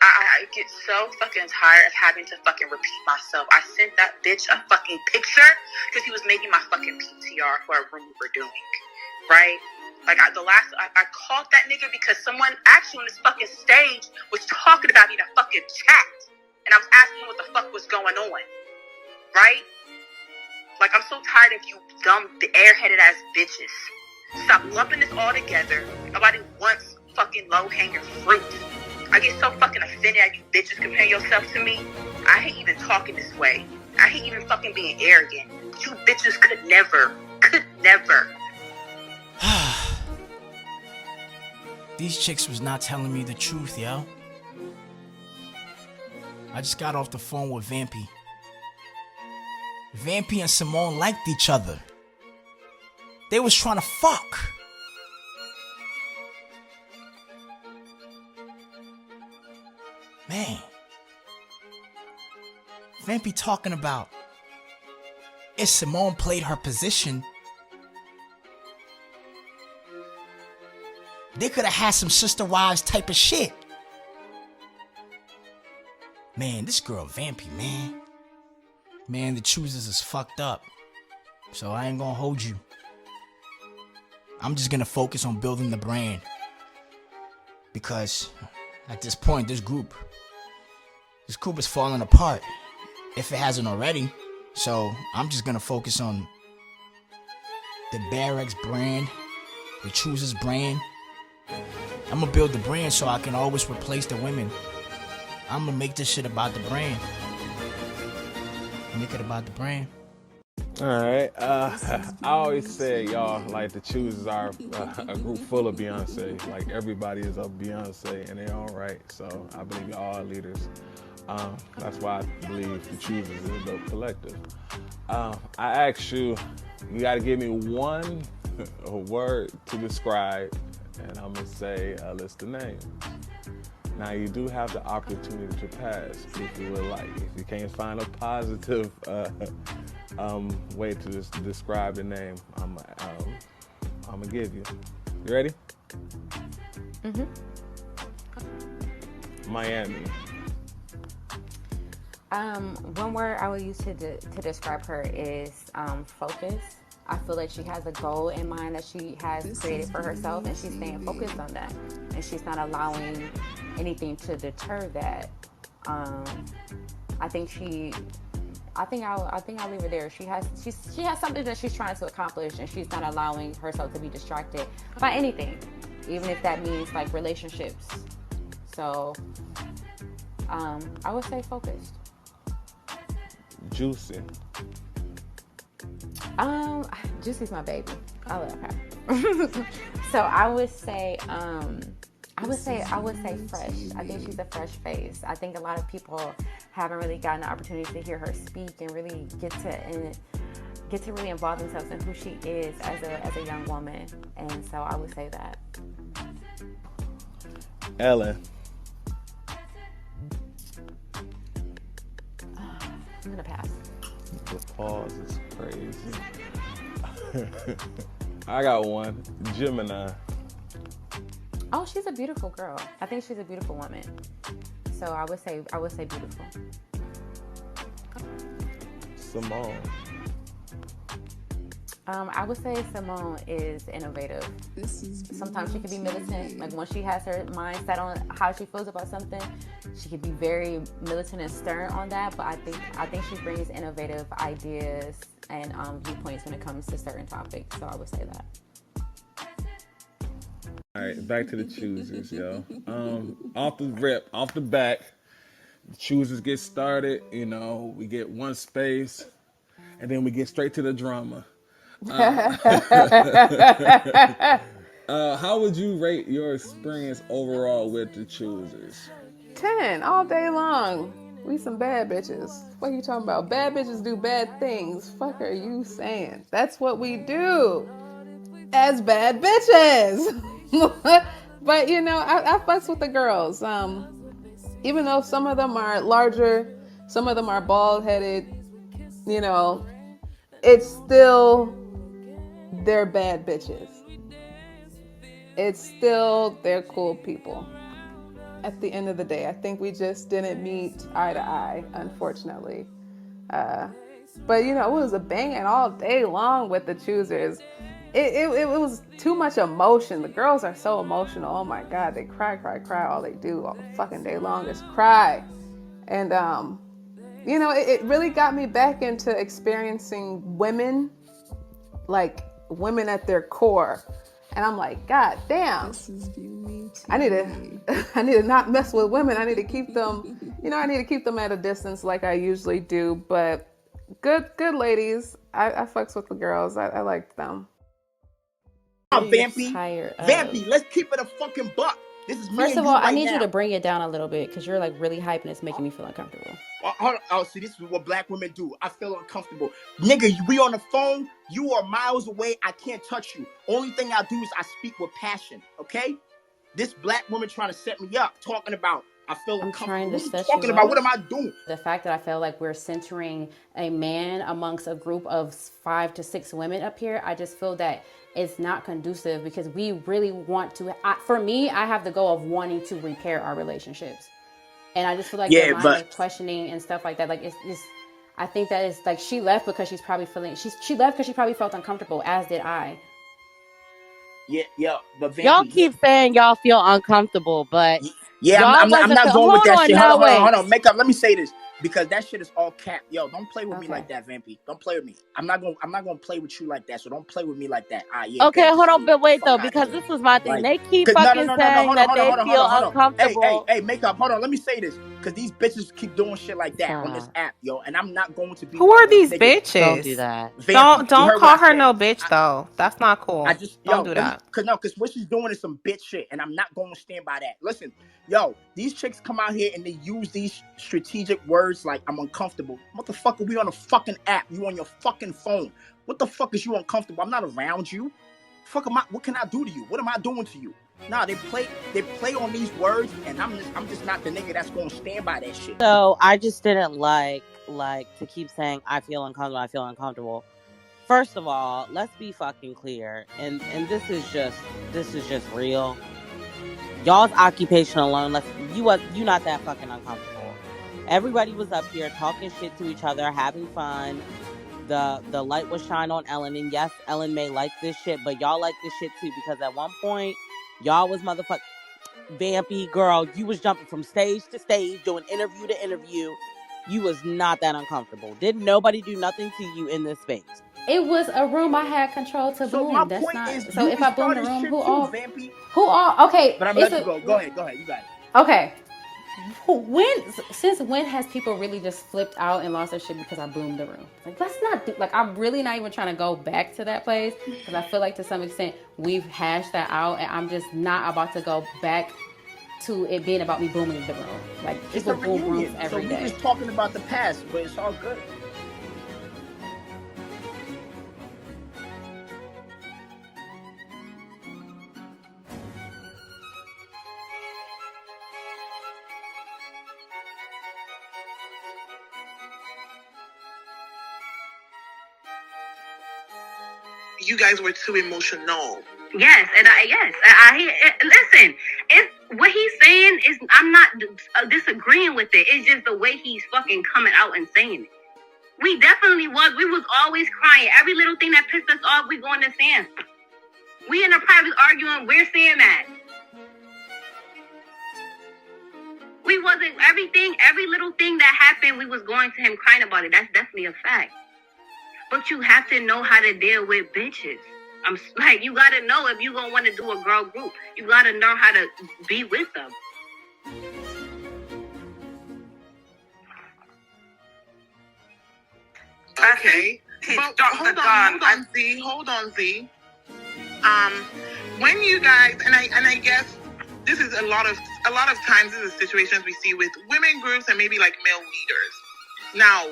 Speaker 21: I get so fucking tired of having to fucking repeat myself. I sent that bitch a fucking picture because he was making my fucking PTR for a room we were doing, right? Like, I called that nigga because someone actually on this fucking stage was talking about me in a fucking chat. And I was asking him what the fuck was going on, right? Like, I'm so tired of you dumb, airheaded ass bitches. Stop lumping this all together. Nobody wants fucking low-hanging fruit. I get so fucking offended at you bitches comparing yourself to me. I hate even talking this way. I hate even fucking being arrogant. But you bitches could never.
Speaker 1: These chicks was not telling me the truth, yo. I just got off the phone with Vampy. Vampy and Simone liked each other. They was trying to fuck. Man. Vampy talking about if Simone played her position, they could have had some sister wives type of shit. Man, this girl Vampy, man. Man, the choosers is fucked up. So I ain't gonna hold you. I'm just gonna focus on building the brand. Because at this point, this group is falling apart. If it hasn't already. So I'm just gonna focus on the BareX brand, the choosers brand. I'm gonna build the brand so I can always replace the women. I'm gonna make this shit about the brand. Make it about the brand.
Speaker 3: Alright, I always say, y'all, like the choosers are a group full of Beyonce. Like everybody is a Beyonce and they're all right. So I believe y'all are leaders. That's why I believe the choosers is a dope collective. I asked you, you gotta give me one word to describe, and I'm gonna say a list of names. Now you do have the opportunity to pass if you would like. If you can't find a positive way to describe the name, I'm gonna give you. You ready?
Speaker 11: Mm-hmm.
Speaker 3: Miami.
Speaker 4: One word I would use to describe her is focus. I feel like she has a goal in mind that she has created for herself, and she's staying focused on that, and she's not allowing anything to deter that. I think I'll leave it there. She has something that she's trying to accomplish, and she's not allowing herself to be distracted by anything, even if that means like relationships. So I would say focused.
Speaker 3: Juicy.
Speaker 4: Juicy's my baby. I love her. So I would say fresh. I think she's a fresh face. I think a lot of people haven't really gotten the opportunity to hear her speak and really get to really involve themselves in who she is as a young woman. And so I would say that.
Speaker 3: Ellen.
Speaker 4: I'm gonna pass.
Speaker 3: The pause is crazy. I got one. Gemini.
Speaker 4: Oh, she's a beautiful girl. I think she's a beautiful woman. So I would say beautiful.
Speaker 3: Simone.
Speaker 4: I would say Simone is innovative. Sometimes she can be militant. Like when she has her mind set on how she feels about something, she can be very militant and stern on that. But I think she brings innovative ideas and viewpoints when it comes to certain topics. So I would say that.
Speaker 3: All right, back to the choosers, yo. Off the back, the choosers get started. You know, we get one space, and then we get straight to the drama. How would you rate your experience overall with the choosers?
Speaker 10: 10 all day long. We some bad bitches. What are you talking about? Bad bitches do bad things. Fuck are you saying? That's what we do as bad bitches. But you know, I fucks with the girls. Even though some of them are larger, some of them are bald headed, you know, it's still they're bad bitches. It's still they're cool people. At the end of the day, I think we just didn't meet eye to eye, unfortunately. But you know, it was a banging all day long with the choosers. It was too much emotion. The girls are so emotional. Oh my God, they cry. All they do all fucking day long is cry. And you know, it really got me back into experiencing women, like women at their core. And I'm like, God damn, I need to not mess with women. I need to keep them, you know, I need to keep them at a distance like I usually do. But good ladies. I fucks with the girls. I liked them.
Speaker 5: Vampy, let's keep it a fucking buck. This is me.
Speaker 4: First
Speaker 5: and
Speaker 4: of
Speaker 5: you
Speaker 4: all,
Speaker 5: right
Speaker 4: I need
Speaker 5: now.
Speaker 4: you to bring it down a little bit because you're like really hyped and it's making me feel uncomfortable.
Speaker 5: Hold on. Oh, see, this is what black women do. I feel uncomfortable. Nigga, we on the phone. You are miles away. I can't touch you. Only thing I do is I speak with passion, okay? This black woman trying to set me up, talking about I feel uncomfortable. What are you talking about? What am I doing?
Speaker 4: The fact that I feel like we're centering a man amongst a group of 5 to 6 women up here, I just feel that it's not conducive because we really want to. For me, I have the goal of wanting to repair our relationships, and I just feel like the line of questioning and stuff like that, like it's. I think that is like she left because she's probably feeling. She left because she probably felt uncomfortable, as did I.
Speaker 5: Yeah, but
Speaker 16: y'all keep saying y'all feel uncomfortable, but
Speaker 5: yeah, I'm not going with that shit. Hold on. Make up. Let me say this because that shit is all cap. Yo, don't play with me like that, Vampy. Don't play with me. I'm not gonna play with you like that. So don't play with me like that. Yeah.
Speaker 16: Okay, hold on, but wait though, because this was my thing. They keep fucking saying that they feel uncomfortable.
Speaker 5: Hey, make up. Hold on. Let me say this because these bitches keep doing shit like that on this app, yo, and I'm not going to be.
Speaker 11: Who are these bitches?
Speaker 16: Don't do that.
Speaker 11: Don't call her no bitch though. That's not cool. Don't do that.
Speaker 5: Because what she's doing is some bitch shit, and I'm not going to stand by that. Listen, yo, these chicks come out here and they use these strategic words like I'm uncomfortable. Motherfucker, we on a fucking app. You on your fucking phone. What the fuck is you uncomfortable? I'm not around you. What can I do to you? What am I doing to you? Nah, they play on these words, and I'm just not the nigga that's gonna stand by that shit.
Speaker 16: So I just didn't like to keep saying I feel uncomfortable. First of all, let's be fucking clear, and this is just real. Y'all's occupation alone, you not that fucking uncomfortable.
Speaker 8: Everybody was up here talking shit to each other, having fun. The light was shine on Ellen, and yes, Ellen may like this shit, but y'all like this shit too, because at one point, y'all was motherfucking vampy girl. You was jumping from stage to stage, doing interview to interview. You was not that uncomfortable. Didn't nobody do nothing to you in this space?
Speaker 4: It was a room I had control to
Speaker 5: So
Speaker 4: boom.
Speaker 5: my
Speaker 4: That's
Speaker 5: point
Speaker 4: not.
Speaker 5: is,
Speaker 4: So
Speaker 5: you
Speaker 4: if
Speaker 5: be
Speaker 4: I boom the
Speaker 5: starting
Speaker 4: room,
Speaker 5: shit
Speaker 4: who
Speaker 5: too,
Speaker 4: all?
Speaker 5: Vampy.
Speaker 4: Who all? Okay,
Speaker 5: But I'm gonna let you go. Go ahead. You got it.
Speaker 4: Okay. Since when has people really just flipped out and lost their shit because I boomed the room? Like, let's not do, like, I'm really not even trying to go back to that place because I feel like to some extent we've hashed that out, and I'm just not about to go back to it being about me booming the room. Like,
Speaker 5: It's a
Speaker 4: people boom rooms
Speaker 5: reunion. So
Speaker 4: every
Speaker 5: we
Speaker 4: day.
Speaker 5: just talking about the past, but it's all good.
Speaker 18: You guys were too emotional.
Speaker 9: Yes, and I listen. It's what he's saying is I'm not disagreeing with it. It's just the way he's fucking coming out and saying it. We definitely was. We was always crying. Every little thing that pissed us off, we going to Sam. We in the private arguing. Where's Sam at? We wasn't everything. Every little thing that happened, we was going to him crying about it. That's definitely a fact. But you have to know how to deal with bitches. I'm like, you gotta know if you gonna want to do a girl group. You gotta know how to be with them.
Speaker 18: Okay. But hold on, Z. When you guys and I guess this is a lot of times this is situations we see with women groups and maybe like male leaders. Now,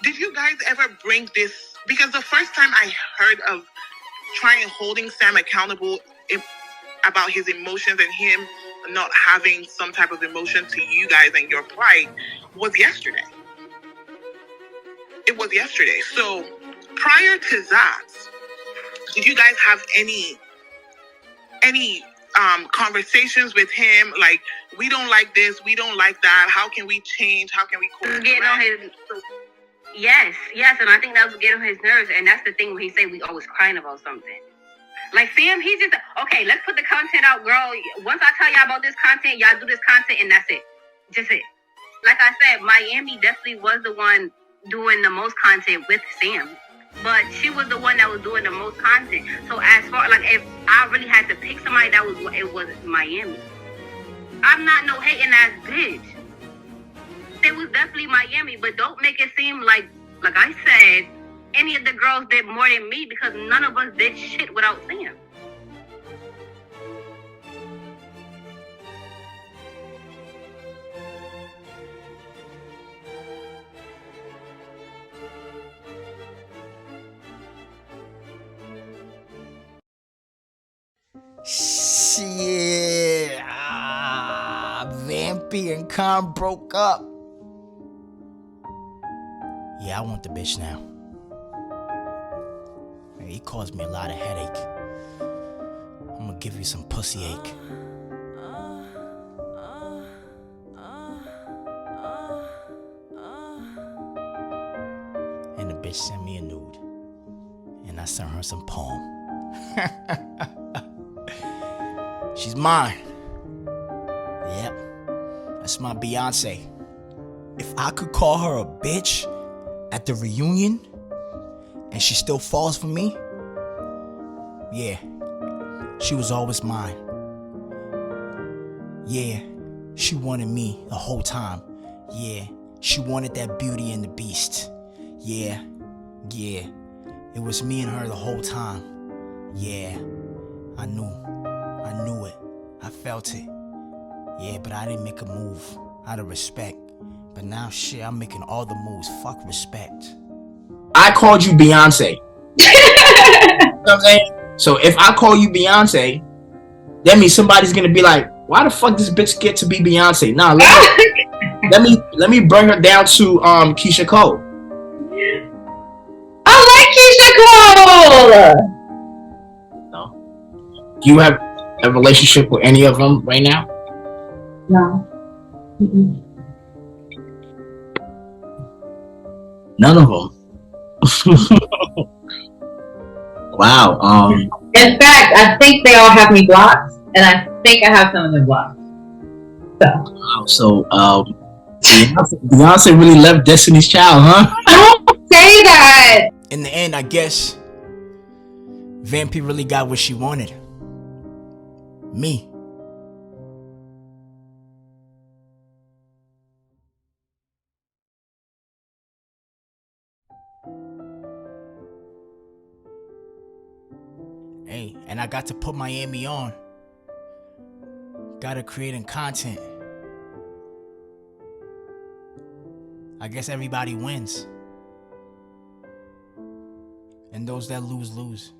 Speaker 18: did you guys ever bring this? Because the first time I heard of holding Sam accountable about his emotions and him not having some type of emotion to you guys and your plight was yesterday. It was yesterday. So prior to that, did you guys have any conversations with him? Like, we don't like this, we don't like that. How can we change? How can we
Speaker 9: Yes, and I think that was getting on his nerves, and that's the thing when he say we always crying about something. Like Sam, he's just okay. Let's put the content out, girl. Once I tell y'all about this content, y'all do this content, and that's it. Just it. Like I said, Miami definitely was the one doing the most content with Sam, but she was the one that was doing the most content. So as far like if I really had to pick somebody, it was Miami. I'm not no hating ass bitch. It was definitely Miami, but don't make it seem like I said, any of the girls did more than me because none of us did shit without Sam.
Speaker 1: Shit. Vampy and Khan broke up. Yeah, I want the bitch now. Man, he caused me a lot of headache. I'm gonna give you some pussy ache. And the bitch sent me a nude. And I sent her some poem. She's mine. Yep. That's my Beyonce. If I could call her a bitch at the reunion and she still falls for me, yeah, she was always mine. Yeah, she wanted me the whole time. Yeah, she wanted that Beauty and the Beast. Yeah, it was me and her the whole time. Yeah, I knew it. I felt it. Yeah, but I didn't make a move out of respect. But now, shit, I'm making all the moves. Fuck respect. I called you Beyonce. You know what I'm saying? So if I call you Beyonce, that means somebody's gonna be like, why the fuck this bitch get to be Beyonce? Nah, let me bring her down to Keisha Cole.
Speaker 19: I like Keisha Cole.
Speaker 1: No. Do you have a relationship with any of them right now?
Speaker 19: No.
Speaker 5: None of them. Wow.
Speaker 6: In fact, I think they all have me blocked, and I think I have some of them blocked.
Speaker 5: So Beyonce really left Destiny's Child, huh?
Speaker 6: Don't say that.
Speaker 1: In the end, I guess Vampy really got what she wanted. Me. Hey, and I got to put Miami on. Gotta creating content. I guess everybody wins. And those that lose.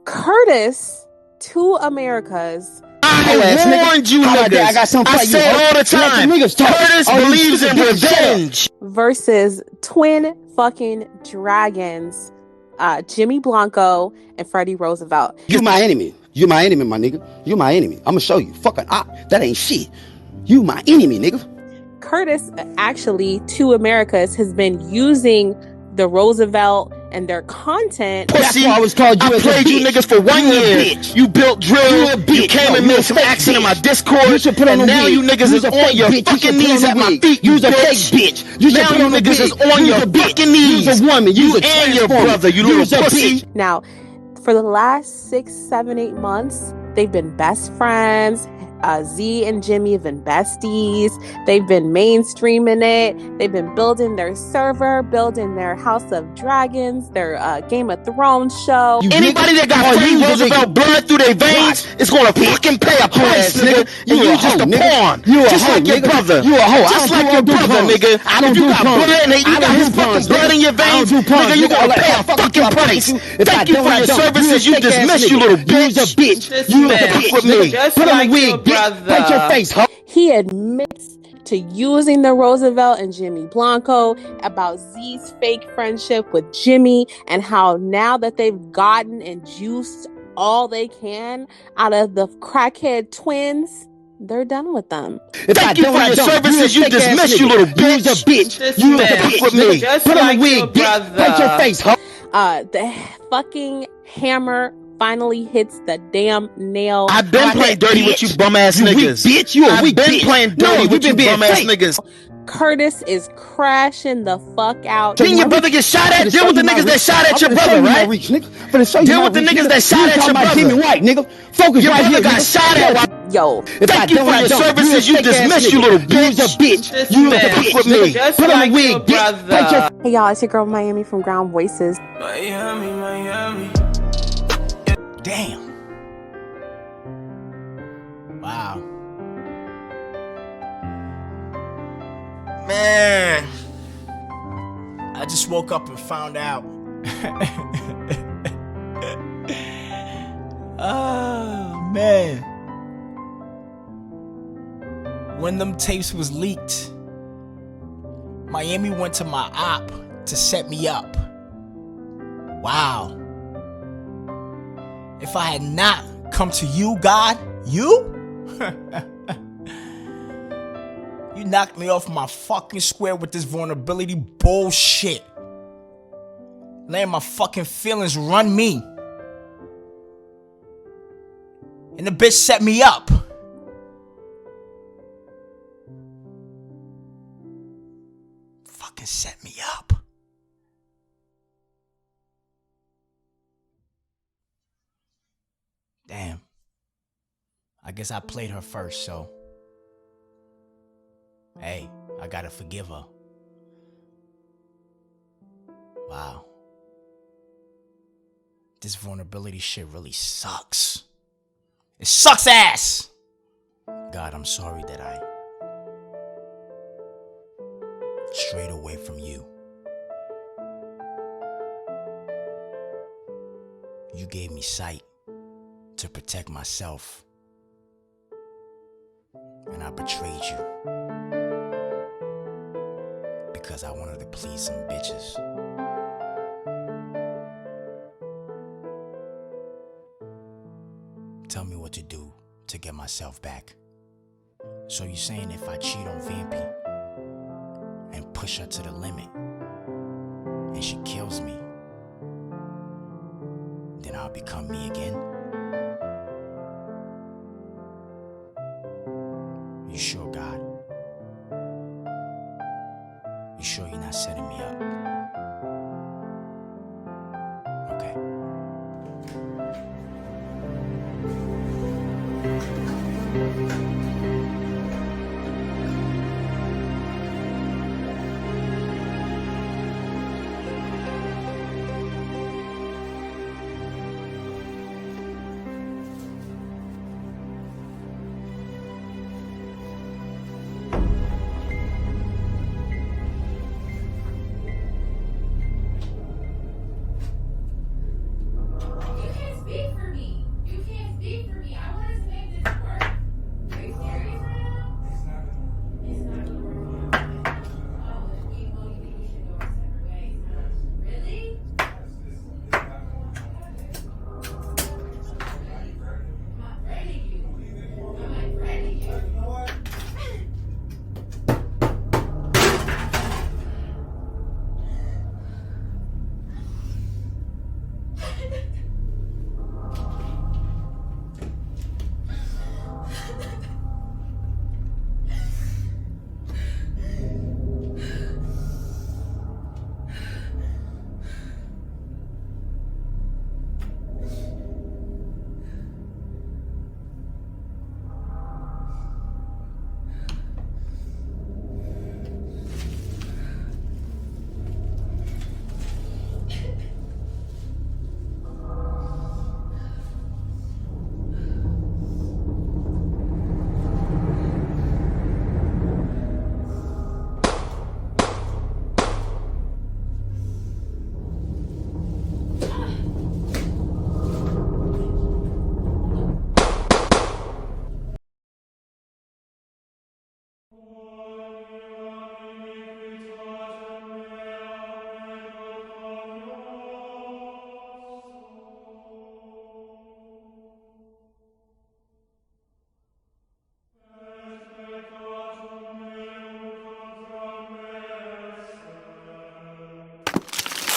Speaker 11: Curtis, to America's.
Speaker 14: I warned you niggas. I got something I say it all the time. Curtis believes in revenge.
Speaker 11: Versus twin fucking dragons, Jimmy Blanco and Freddie Roosevelt.
Speaker 14: You my enemy. You my enemy, my nigga. You my enemy. I'ma show you. Fucking that ain't shit. You my enemy, nigga.
Speaker 11: Curtis, actually, to Americas, has been using the Roosevelt and their content.
Speaker 14: Pussy, I played you niggas for 1 year. You built drill. You came and made some action in my Discord. And now you niggas is on your fucking knees at my feet. You's a fake bitch. Now you niggas is on your fucking knees. You's a woman. You and your brother. You little pussy.
Speaker 11: Now, for the last 6, 7, 8 months, they've been best friends. Z and Jimmy have been besties. They've been mainstreaming it. They've been building their server, building their House of Dragons, their Game of Thrones show.
Speaker 14: Anybody that got Freddie Roosevelt blood through their veins is gonna fucking pay a price, nigga. You just a pawn. Just like your brother. You a hoe. Just like your brother, nigga. If you got blood and you got his fucking blood in your veins, nigga, you gonna pay a fucking price. Thank you for your services. You dismissed, you little bitch. You fuck with me. Put on a wig. Take your face, huh?
Speaker 11: He admits to using the Roosevelt and Jimmy Blanco, about Z's fake friendship with Jimmy, and how now that they've gotten and juiced all they can out of the crackhead twins, they're done with them.
Speaker 14: Thank you for your services. You dismiss, you little bitch. You fuck with me. Put on a wig, take your face, huh?
Speaker 11: The fucking hammer finally hits the damn nail.
Speaker 14: I've been playing dirty with you bum ass niggas. Bitch, you a weak bitch. I've been playing dirty with you bum ass niggas.
Speaker 11: Curtis is crashing the fuck out.
Speaker 14: Didn't your brother get shot at? Deal with the niggas that shot at your brother, right? Deal with the niggas that shot at your brother. White, nigga. Focus right here. Your brother got shot at.
Speaker 11: Yo.
Speaker 14: Thank you for your services. You dismiss, you little bitch. You fuck with me. Put on a wig, bitch.
Speaker 11: Hey y'all, it's your girl Miami from Ground Voices.
Speaker 1: Miami. Damn. Wow. Man. I just woke up and found out. Oh, man. When them tapes was leaked, Miami went to my op to set me up. Wow. If I had not come to you, God, you? You knocked me off my fucking square with this vulnerability bullshit. Letting my fucking feelings run me. And the bitch set me up. Fucking set me up. Damn. I guess I played her first, so. Hey, I gotta forgive her. Wow. This vulnerability shit really sucks. It sucks ass! God, I'm sorry that I strayed away from you. You gave me sight to protect myself, and I betrayed you because I wanted to please some bitches. Tell me what to do to get myself back. So you're saying if I cheat on Vampy and push her to the limit, and she kills me, then I'll become me again? You sure, God? You sure you're not setting me up? Okay.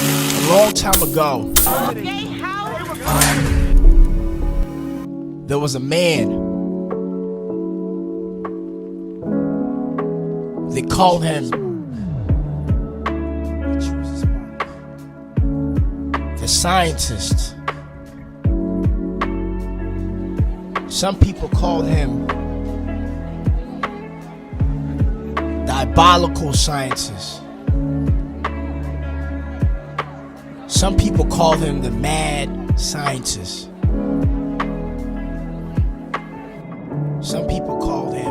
Speaker 1: A long time ago, there was a man. They called him the scientist. Some people called him diabolical scientist. Some people called him the mad scientist. Some people called him.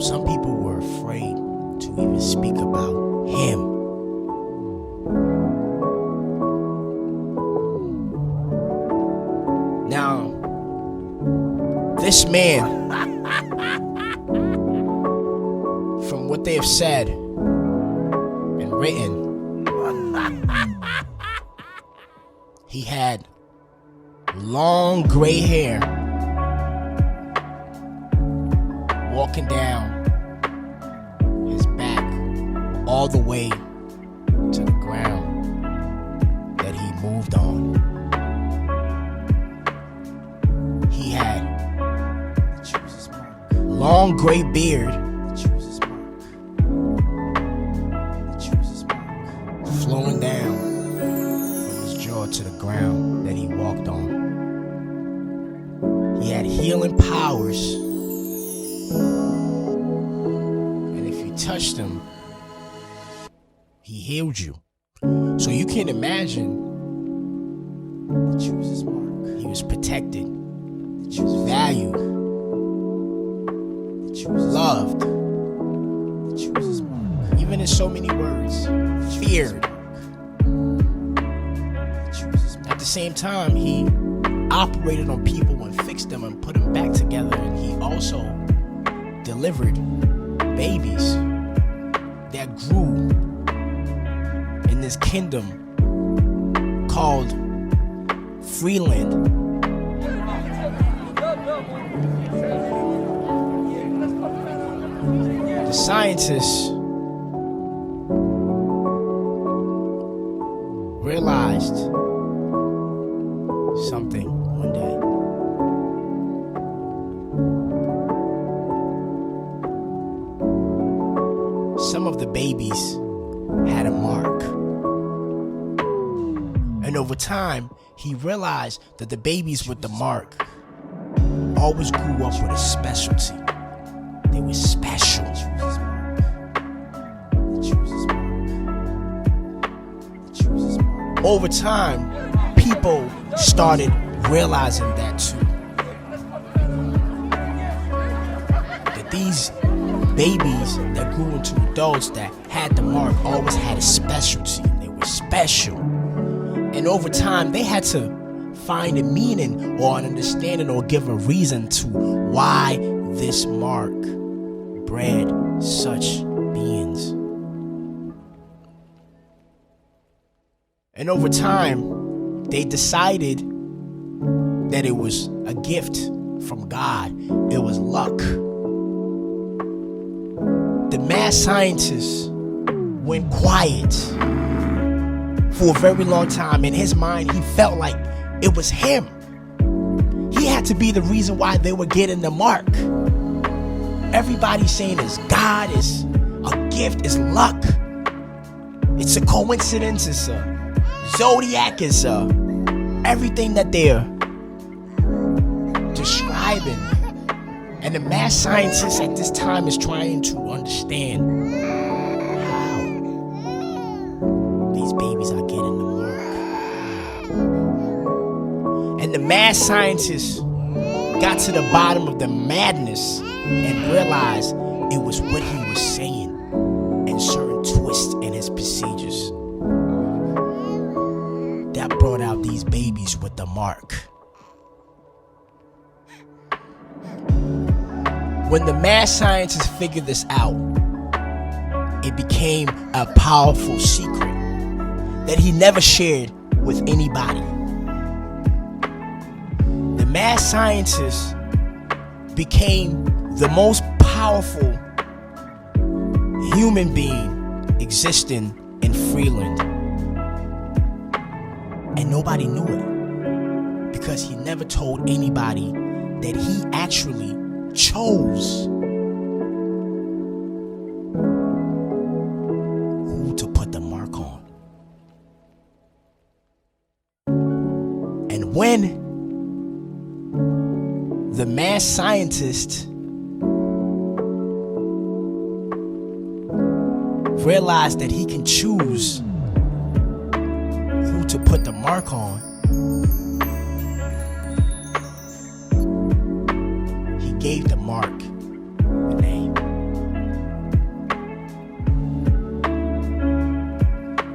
Speaker 1: Some people were afraid to even speak about him. Now, this man, from what they have said and written, he had long gray hair, walking down his back all the way to the ground that he moved on. He had long gray beard, flowing down from his jaw to the ground that he walked on. He had healing powers, and if you touched him, he healed you. So you can imagine he was protected, he was valued, loved, even in so many words, feared. At the same time, he operated on people and fixed them and put them back together, and he also delivered babies that grew in this kingdom called Freeland. The scientists realized something one day. Some of the babies had a mark. And over time, he realized that the babies with the mark always grew up with a specialty. They were special. Over time, people started realizing that too. That these babies that grew into adults that had the mark always had a specialty. They were special. And over time, they had to find a meaning or an understanding or give a reason to why this mark bred such beings. And over time, they decided that it was a gift from God. It was luck. The mad scientist went quiet for a very long time. In his mind, he felt like it was him. He had to be the reason why they were getting the mark. Everybody's saying it's God, it's a gift, it's luck. It's a coincidence, it's a zodiac, it's everything that they're describing. And the mad scientist at this time is trying to understand how these babies are getting the mark. And the mad scientist got to the bottom of the madness and realized it was what he was saying and certain twists in his procedures that brought out these babies with the mark. When the mad scientists figured this out, it became a powerful secret that he never shared with anybody. The mad scientist became the most powerful human being existing in Freeland. And nobody knew it because he never told anybody that he actually chose who to put the mark on. And when the mad scientist realized that he can choose who to put the mark on, he gave the mark a name.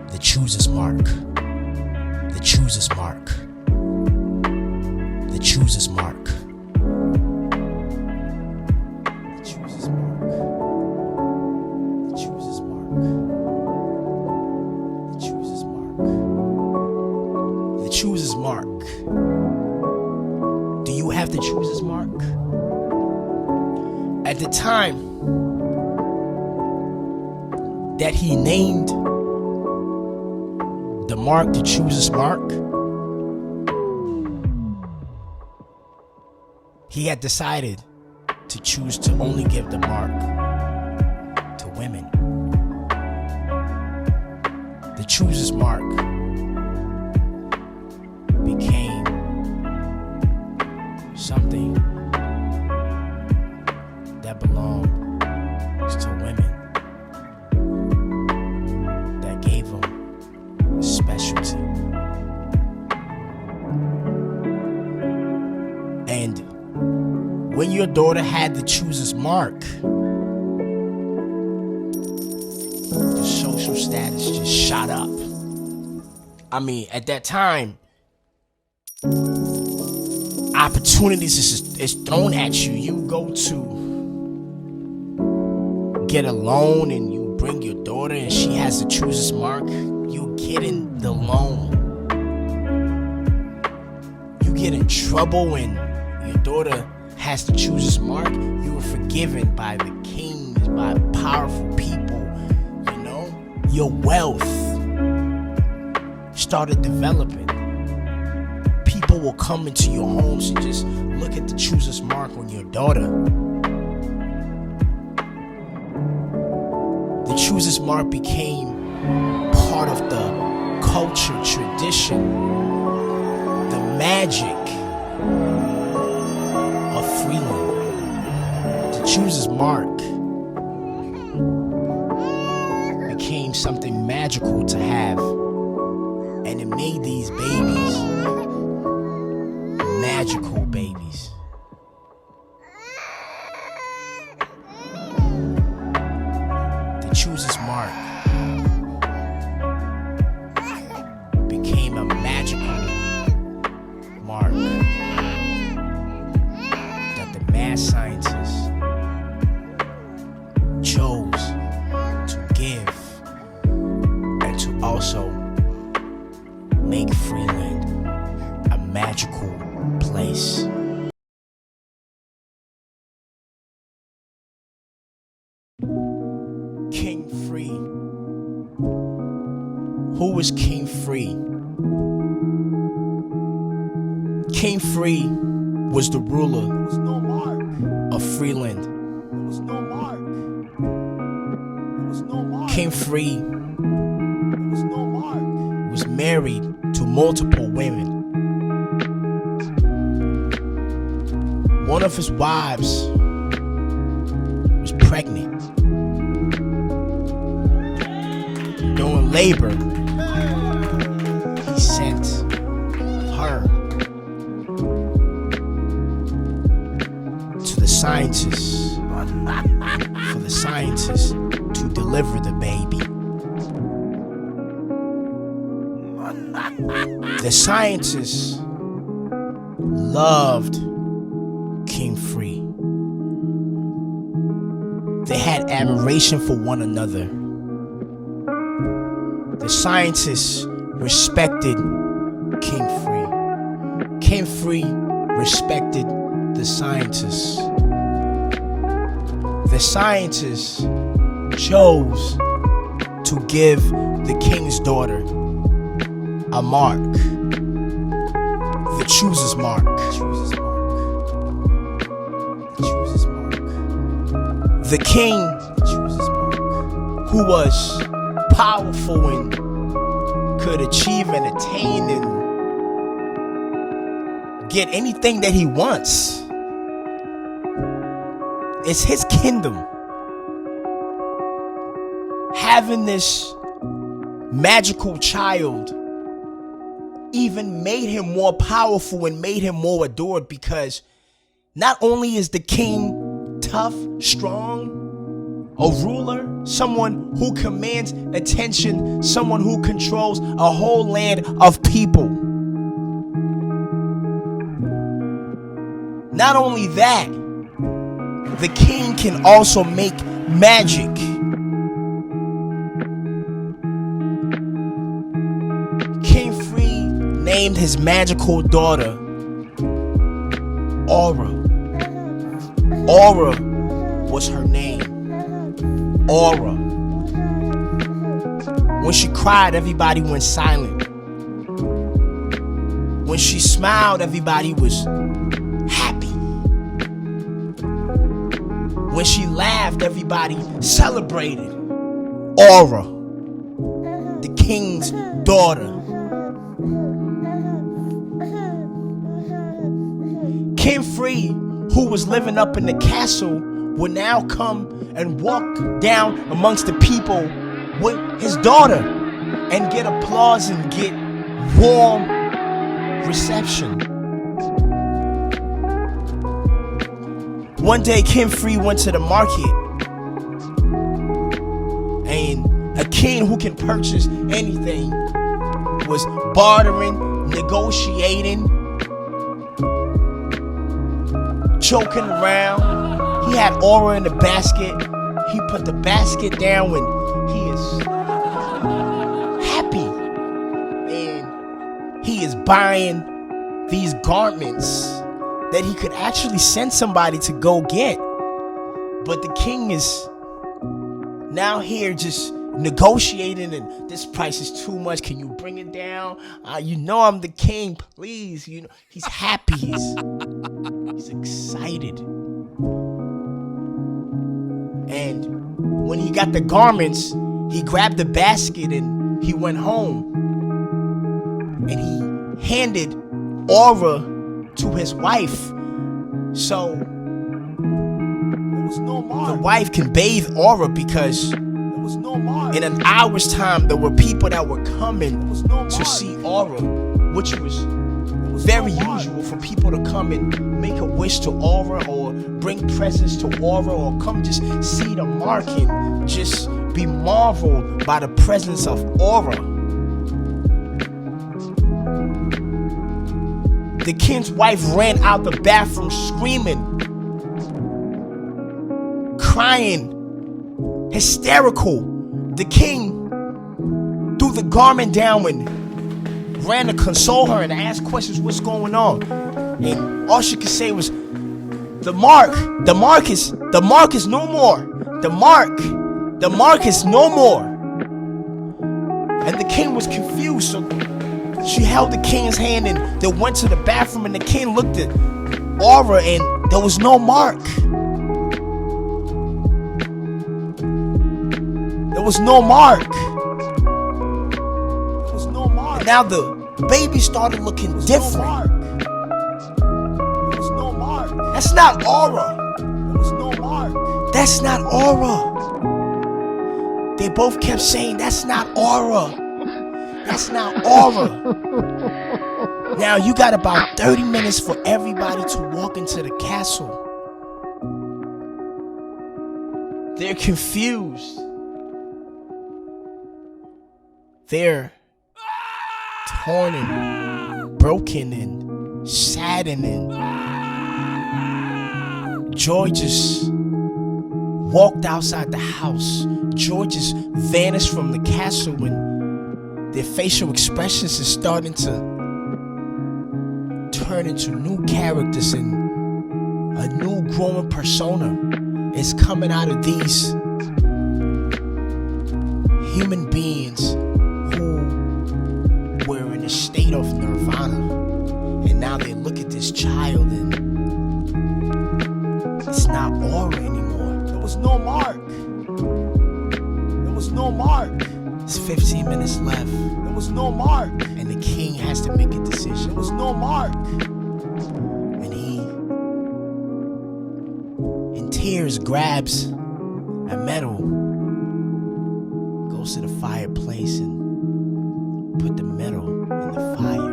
Speaker 1: The chooser's mark. The chooser's mark. The chooser's mark. The chooser's mark. The chooser's mark. The chooser's mark. The chooser's mark. Do you have the chooser's mark? At the time that he named the mark the chooser's mark, he had decided to choose to only give the mark to women. The chooser's mark became something that belongs to women, that gave them a specialty. And when your daughter had the chooser's mark, the social status just shot up. I mean, at that time, opportunities is thrown at you. You go to get a loan and you bring your daughter and she has the chooser's mark. You get in the loan. You get in trouble when your daughter has to choose his mark. You are forgiven by the kings, by powerful people. You know, your wealth started developing. People will come into your homes and just look at the chooser's mark on your daughter. The chooser's mark became part of the culture, tradition, the magic of Freeland. The chooser's mark became something magical to have, and it made these babies magical babies. The chooser's mark became a magical mark that the mad scientists chose to give and to also make Freeland a magical place. King Free. Who was King Free? King Free was the ruler of Freeland. King Free was married to multiple women. One of his wives was pregnant. During labor, he sent her to the scientists for the scientists to deliver the baby. The scientists loved King Free. They had admiration for one another. The scientists respected King Free. King Free respected the scientists. The scientists chose to give the king's daughter a mark. The chooser's mark. The king, who was powerful and could achieve and attain and get anything that he wants, it's his kingdom. Having this magical child even made him more powerful and made him more adored, because not only is the king tough, strong, a ruler, someone who commands attention, someone who controls a whole land of people. Not only that, the king can also make magic. King Free named his magical daughter Aura. Aura was her name. Aura. When she cried, everybody went silent. When she smiled, everybody was happy. When she laughed, everybody celebrated. Aura, the king's daughter. King Free, who was living up in the castle, would now come and walk down amongst the people with his daughter and get applause and get warm reception. One day, King Free went to the market, and a king who can purchase anything was bartering, negotiating, joking around. He had Aura in the basket. He put the basket down when he is happy, and he is buying these garments that he could actually send somebody to go get. But the king is now here just negotiating, and this price is too much. Can you bring it down? You know I'm the king, please. You know he's happy. He's excited. And when he got the garments, he grabbed the basket and he went home. And he handed Aura to his wife. So the wife can bathe Aura, because in an hour's time there were people that were coming to see Aura, which was very usual for people to come and make a wish to Aura, or bring presents to Aura, or come just see the mark and just be marveled by the presence of Aura. The king's wife ran out the bathroom screaming, crying, hysterical. The king threw the garment down and ran to console her and ask questions, what's going on? And all she could say was, the mark is no more. The mark is no more. And the king was confused, so she held the king's hand and they went to the bathroom, and the king looked at Aura and there was no mark. There was no mark. Now the baby started looking different. There was no mark. That's not Aura. There was no mark. That's not Aura. They both kept saying, that's not Aura. That's not Aura. Now you got about 30 minutes for everybody to walk into the castle. They're confused. They're torn and broken and saddened, and Joy just walked outside the house. Joy just vanished from the castle, and their facial expressions is starting to turn into new characters, and a new growing persona is coming out of these human beings who were in a state of nirvana, and now they look at this child and it's not Aura anymore. There was no mark. There was no mark. It's 15 minutes left. There was no mark. And the king has to make a decision. There was no mark. And he, in tears, grabs a medal, goes to the fireplace and put the medal in the fire,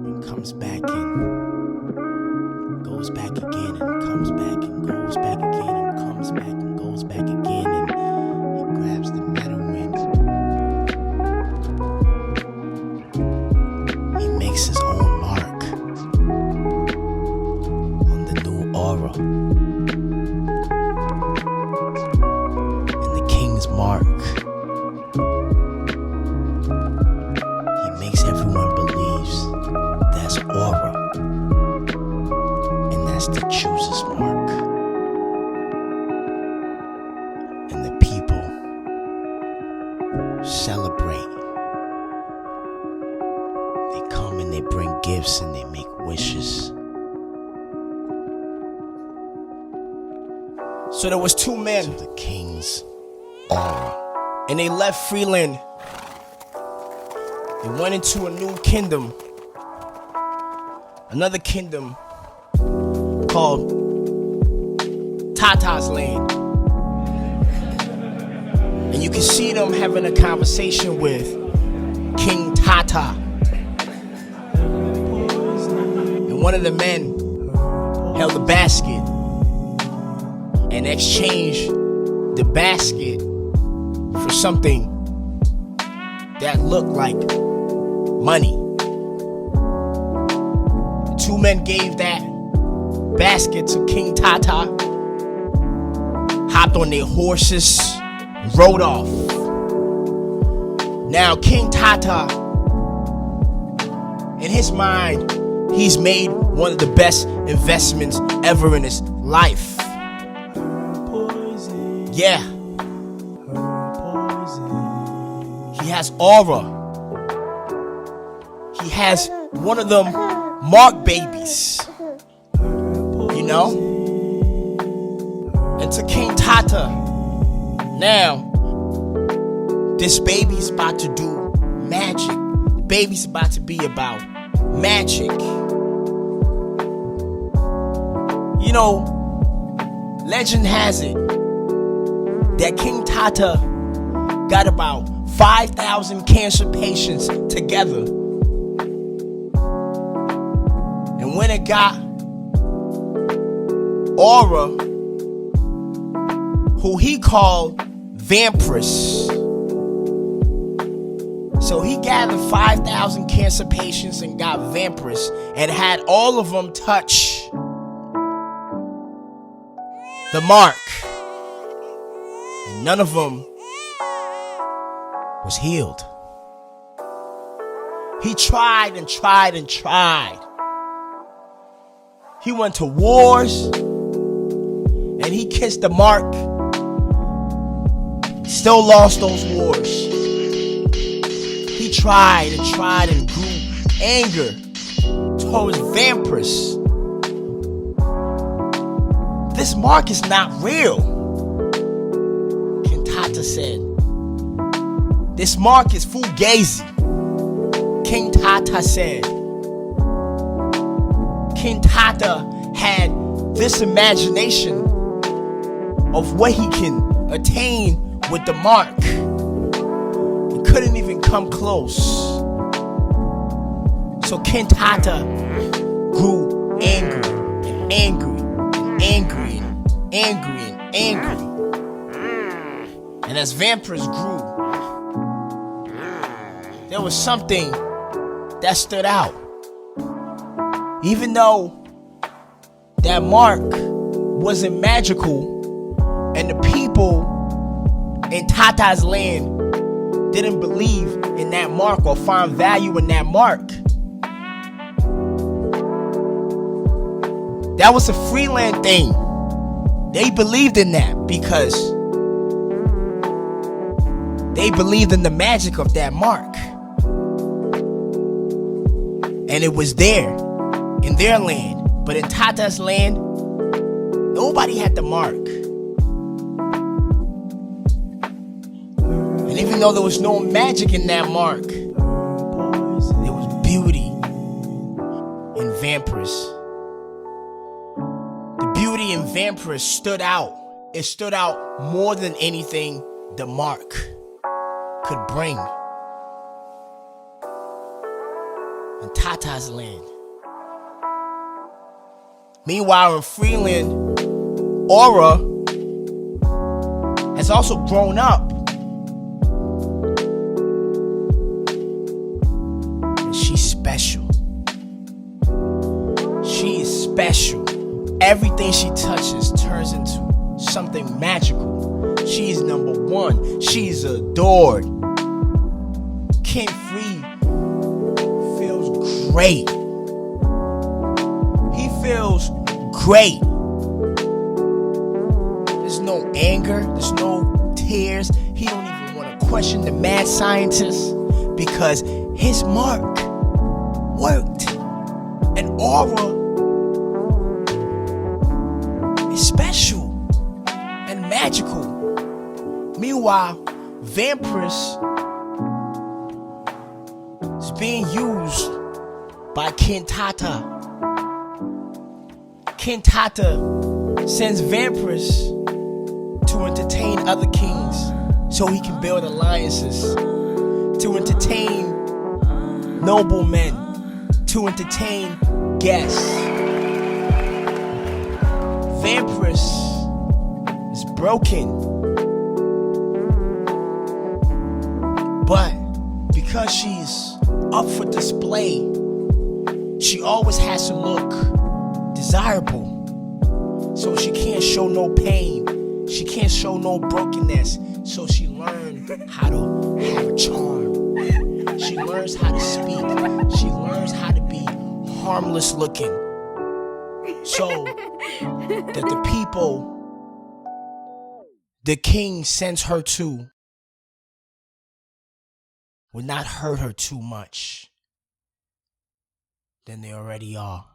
Speaker 1: and comes back and goes back again, and comes back and goes back again, and comes back and goes back again, and he grabs the medal and he makes his own mark on the new Aura. And the king's mark, everyone believes that's Aura, and that's the chooser's mark. And the people celebrate. They come and they bring gifts and they make wishes. So there was two men, the king's Aura, and they left Freeland. They went into a new kingdom, another kingdom called Tata's Land. And you can see them having a conversation with King Tata. And one of the men held a basket and exchanged the basket for something that looked like money. The two men gave that basket to King Tata, hopped on their horses, and rode off. Now King Tata, in his mind, he's made one of the best investments ever in his life. Yeah.
Speaker 14: He has aura. He has one of them Mark babies. You know? And to King Tata, now, this baby's about to do magic. The baby's about to be about magic. You know, legend has it that King Tata got about 5,000 cancer patients together. And when it got Aura, who he called Vampiress. So he gathered 5,000 cancer patients and got Vampiress and had all of them touch the mark. And none of them was healed. He tried and tried and tried. He went to wars and he kissed the mark. Still lost those wars. He tried and tried and grew anger towards Vampiress. This mark is not real, Kintata said. This mark is fugazi, King Tata said. King Tata had this imagination of what he can attain with the mark. He couldn't even come close. So King Tata grew angry and angry and angry and angry and angry. And as Vampiress grew, there was something that stood out. Even though that mark wasn't magical and the people in Tata's land didn't believe in that mark or find value in that mark, that was a freeland thing. They believed in that because they believed in the magic of that mark. And it was there in their land. But in Tata's land, nobody had the mark. And even though there was no magic in that mark, there was beauty in Vampiress. The beauty in Vampiress stood out. It stood out more than anything the mark could bring. In Tata's land. Meanwhile, in Freeland, Aura has also grown up. And she's special. She is special. Everything she touches turns into something magical. She is number one. She is adored. King Free feels great. He feels great. There's no anger. There's no tears. He don't even want to question the mad scientist because his mark worked. And Aura is special and magical. Meanwhile, Vampiress is being used by King Tata. King Tata sends Vampiress to entertain other kings so he can build alliances, to entertain noblemen, to entertain guests. Vampiress is broken, but because she's up for display, she always has to look desirable. So she can't show no pain. She can't show no brokenness. So she learned how to have a charm. She learns how to speak. She learns how to be harmless looking. So that the people the king sends her to
Speaker 1: would not hurt her too much than they already are.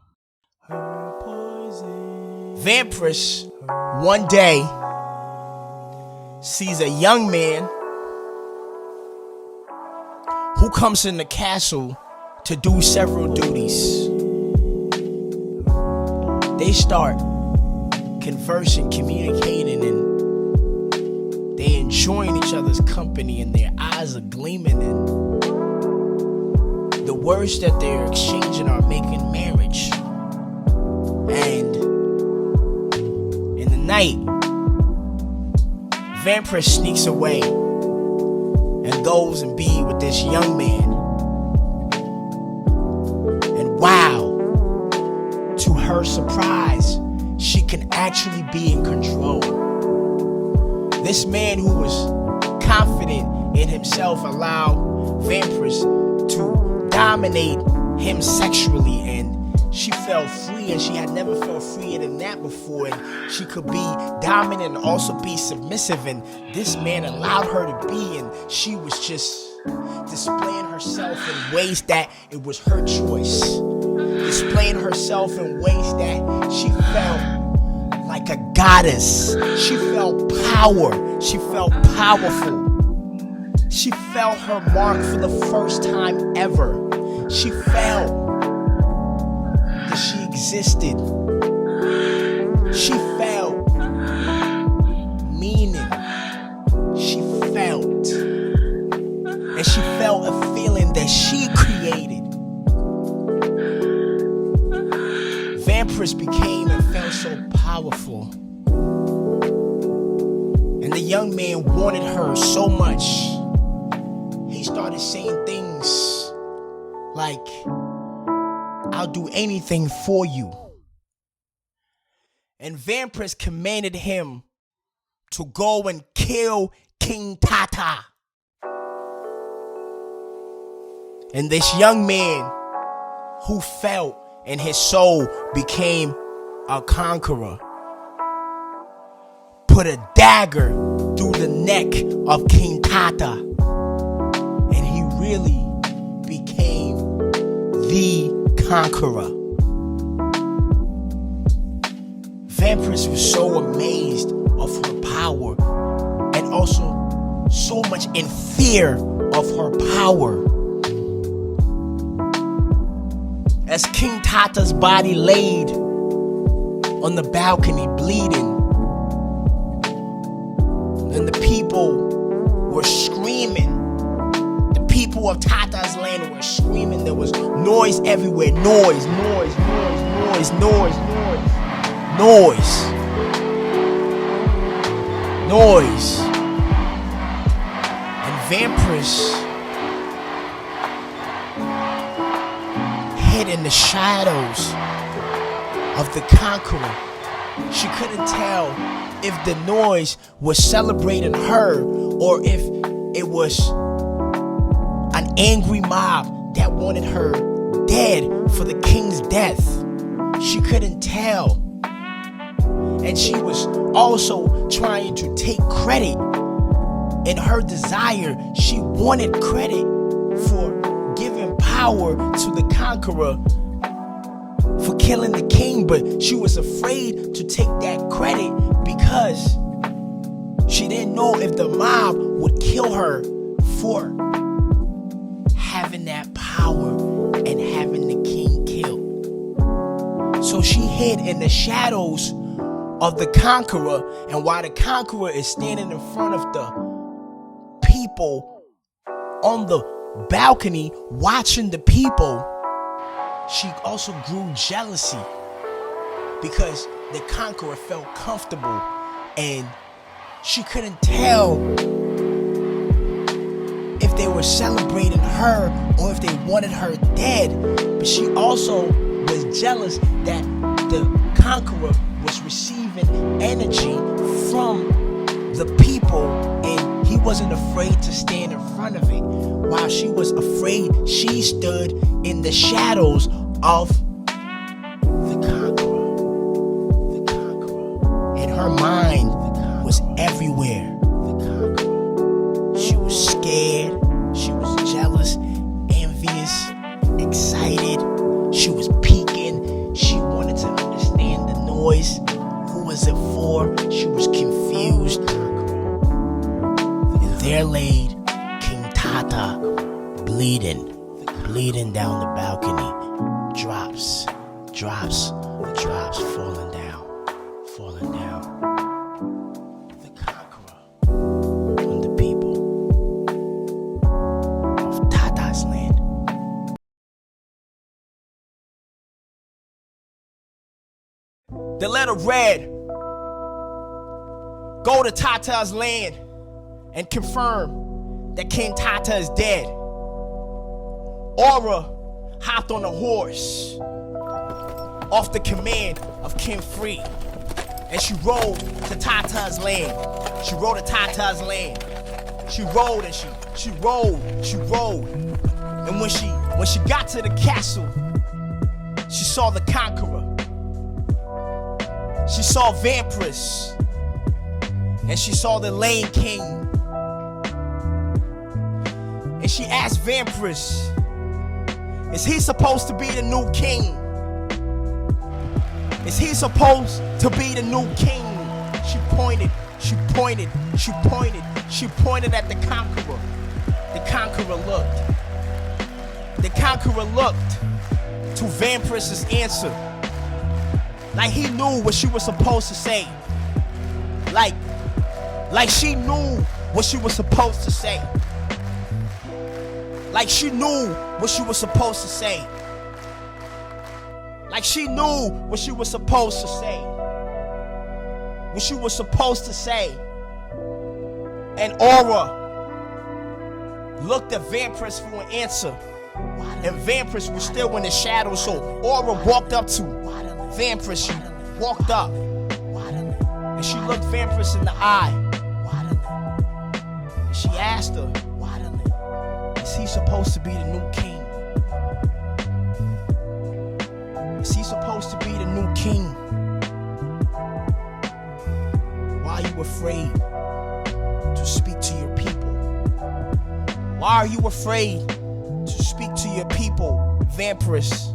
Speaker 1: Vampiress one day sees a young man who comes in the castle to do several duties. They start conversing, communicating, and they enjoying each other's company, and their eyes are gleaming, and the words that they're exchanging are making marriage. And in the night, Vampiress sneaks away and goes and be with this young man. And wow, to her surprise, she can actually be in control. This man who was confident in himself allowed Vampiress to dominate him sexually, and she felt free, and she had never felt freer than that before. And she could be dominant and also be submissive, and this man allowed her to be, and she was just displaying herself in ways that it was her choice. Displaying herself in ways that she felt like a goddess. She felt power. She felt powerful. She felt her mark for the first time ever. She felt that she existed. She felt meaning. She felt. And she felt a feeling that she created. Vampiress became and felt so powerful. And the young man wanted her so much. He started saying things like, "I'll do anything for you." And Vampiress commanded him to go and kill King Tata. And this young man who felt and his soul became a conqueror, put a dagger through the neck of King Tata, and he really became the conqueror. Vampiress was so amazed of her power, and also so much in fear of her power. As King Tata's body laid on the balcony bleeding, and the people were screaming. The people of Tata's land were screaming. There was noise everywhere. Noise, noise, noise, noise, noise, noise, noise, noise. And Vampiress hid in the shadows of the conqueror. She couldn't tell if the noise was celebrating her or if it was an angry mob that wanted her dead for the king's death. She couldn't tell. And she was also trying to take credit. In her desire, she wanted credit for giving power to the conqueror for killing the king, but she was afraid to take that credit because she didn't know if the mob would kill her for having that power and having the king killed. So she hid in the shadows of the conqueror, and while the conqueror is standing in front of the people on the balcony watching the people, she also grew jealousy because the conqueror felt comfortable, and she couldn't tell if they were celebrating her or if they wanted her dead. But she also was jealous that the conqueror was receiving energy from the people, and he wasn't afraid to stand in front of it. While she was afraid, she stood in the shadows of the conqueror. The conqueror. And her mind was everywhere. The conqueror. She was scared. She was jealous. nervous, excited. She was peeking. She wanted to understand the noise. Who was it for? She was confused. And there laid King Tata, bleeding down the balcony. Drops, falling down. The conqueror on the people of Tata's land. The letter read, go to Tata's land and confirm that King Tata is dead. Aura hopped on a horse off the command of King Free, and she rode to Tata's land. She rode to Tata's land. She rode and she rode. And when she got to the castle, she saw the conqueror. She saw Vampiress, and she saw the Lane King. And she asked Vampiress, is he supposed to be the new king? Is he supposed to be the new king? She pointed at the conqueror. The conqueror looked to Vampiress's answer. Like he knew what she was supposed to say. Like she knew what she was supposed to say. Like she knew what she was supposed to say. Like she knew what she was supposed to say. What she was supposed to say. And Aura looked at Vampiress for an answer. And Vampiress was still in the shadows, so Aura walked up to Vampiress. She walked up. And she looked Vampiress in the eye. And she asked her, is he supposed to be the new king? Is he supposed to be the new king? Why are you afraid to speak to your people? Why are you afraid to speak to your people, Vampiress?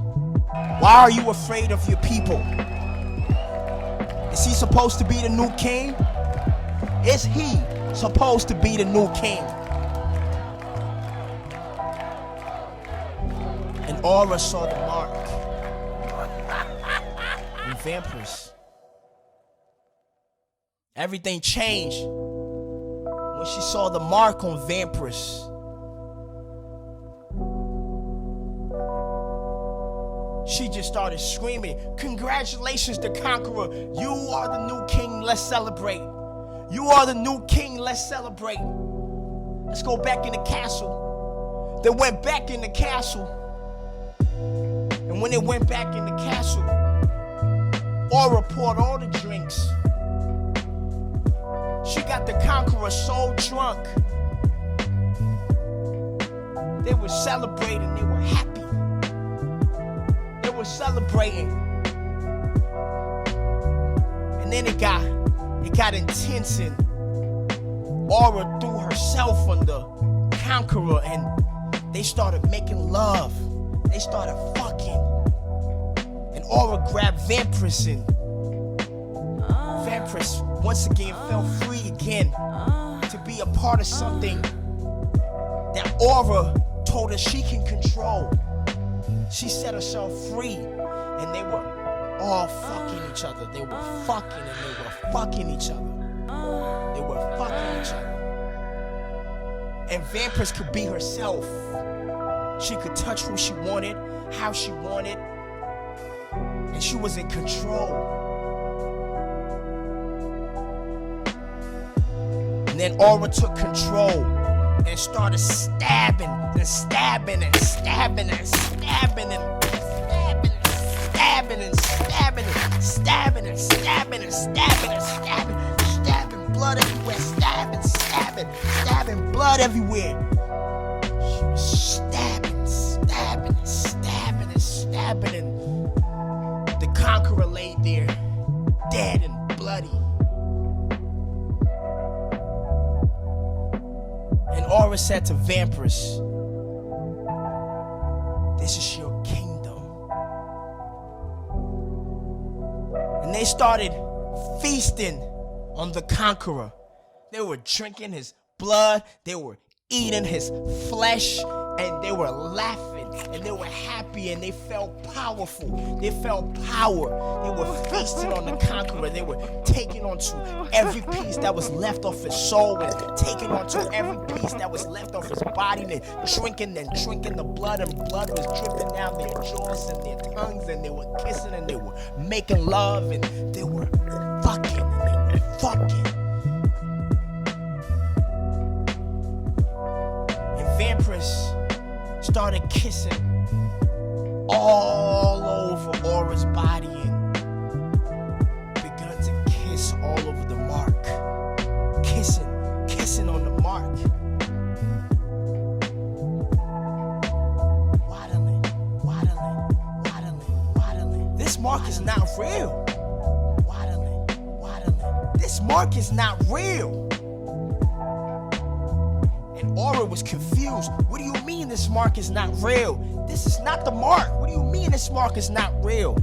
Speaker 1: Why are you afraid of your people? Is he supposed to be the new king? Is he supposed to be the new king? And Aura saw the mark in Vampiress. Everything changed when she saw the mark on Vampiress. She just started screaming, congratulations, the conqueror. You are the new king, let's celebrate. You are the new king, let's celebrate. Let's go back in the castle. They went back in the castle. And when they went back in the castle, Aura poured all the drinks. She got the conqueror so drunk. They were celebrating, they were happy. They were celebrating. And then it got intense, and Aura threw herself on the conqueror and they started making love. They started fucking. And Aura grabbed Vampiress, and Vampiress once again felt free again to be a part of something that Aura told her she can control. She set herself free, and they were all fucking each other. They were fucking, and they were fucking each other. They were fucking each other. And Vampiress could be herself. She could touch who she wanted, how she wanted, and she was in control. And then Aura took control and started stabbing and stabbing and stabbing and stabbing and stabbing and stabbing and stabbing and stabbing and stabbing and stabbing, stabbing blood everywhere, stabbing blood everywhere. She was stabbing and the conqueror laid there, dead and bloody. And Aura said to Vampiress, This is your kingdom. And they started feasting on the conqueror. They were drinking his blood, they were eating his flesh, and they were laughing, and they were happy, and they felt powerful. They felt power. They were feasting on the conqueror. They were taking onto every piece that was left of his soul, and taking onto every piece that was left of his body, and drinking the blood, and blood was dripping down their jaws and their tongues, and they were kissing, and they were making love, and they were fucking, and they were fucking. Vampiress started kissing all over Aura's body and begun to kiss all over the mark. Kissing on the mark. Waddling. This mark is not real. Waddling. This mark is not real. Aura was confused. What do you mean this mark is not real? This is not the mark. What do you mean this mark is not real?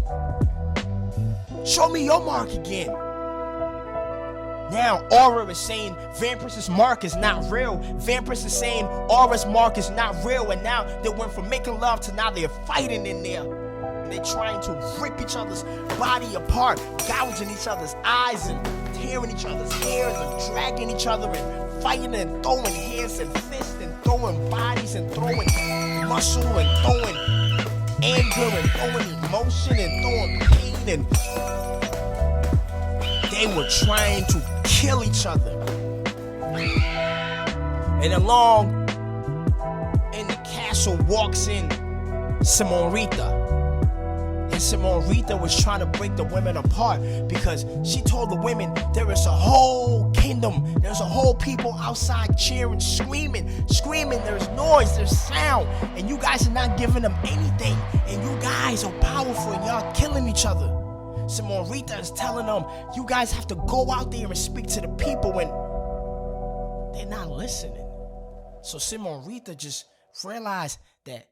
Speaker 1: Show me your mark again. Now Aura is saying Vampiress's mark is not real. Vampiress is saying Aura's mark is not real. And now they went from making love to now they're fighting in there. And they're trying to rip each other's body apart, gouging each other's eyes and tearing each other's hair and dragging each other and fighting and throwing hands and fists and throwing bodies and throwing muscle and throwing anger and throwing emotion and throwing pain, and they were trying to kill each other. And along in the castle walks in Simorita. Simorita was trying to break the women apart because she told the women there is a whole kingdom, there's a whole people outside cheering, screaming, there's noise, there's sound, and you guys are not giving them anything, and you guys are powerful and y'all killing each other. Simorita is telling them, you guys have to go out there and speak to the people, and they're not listening. So Simorita just realized that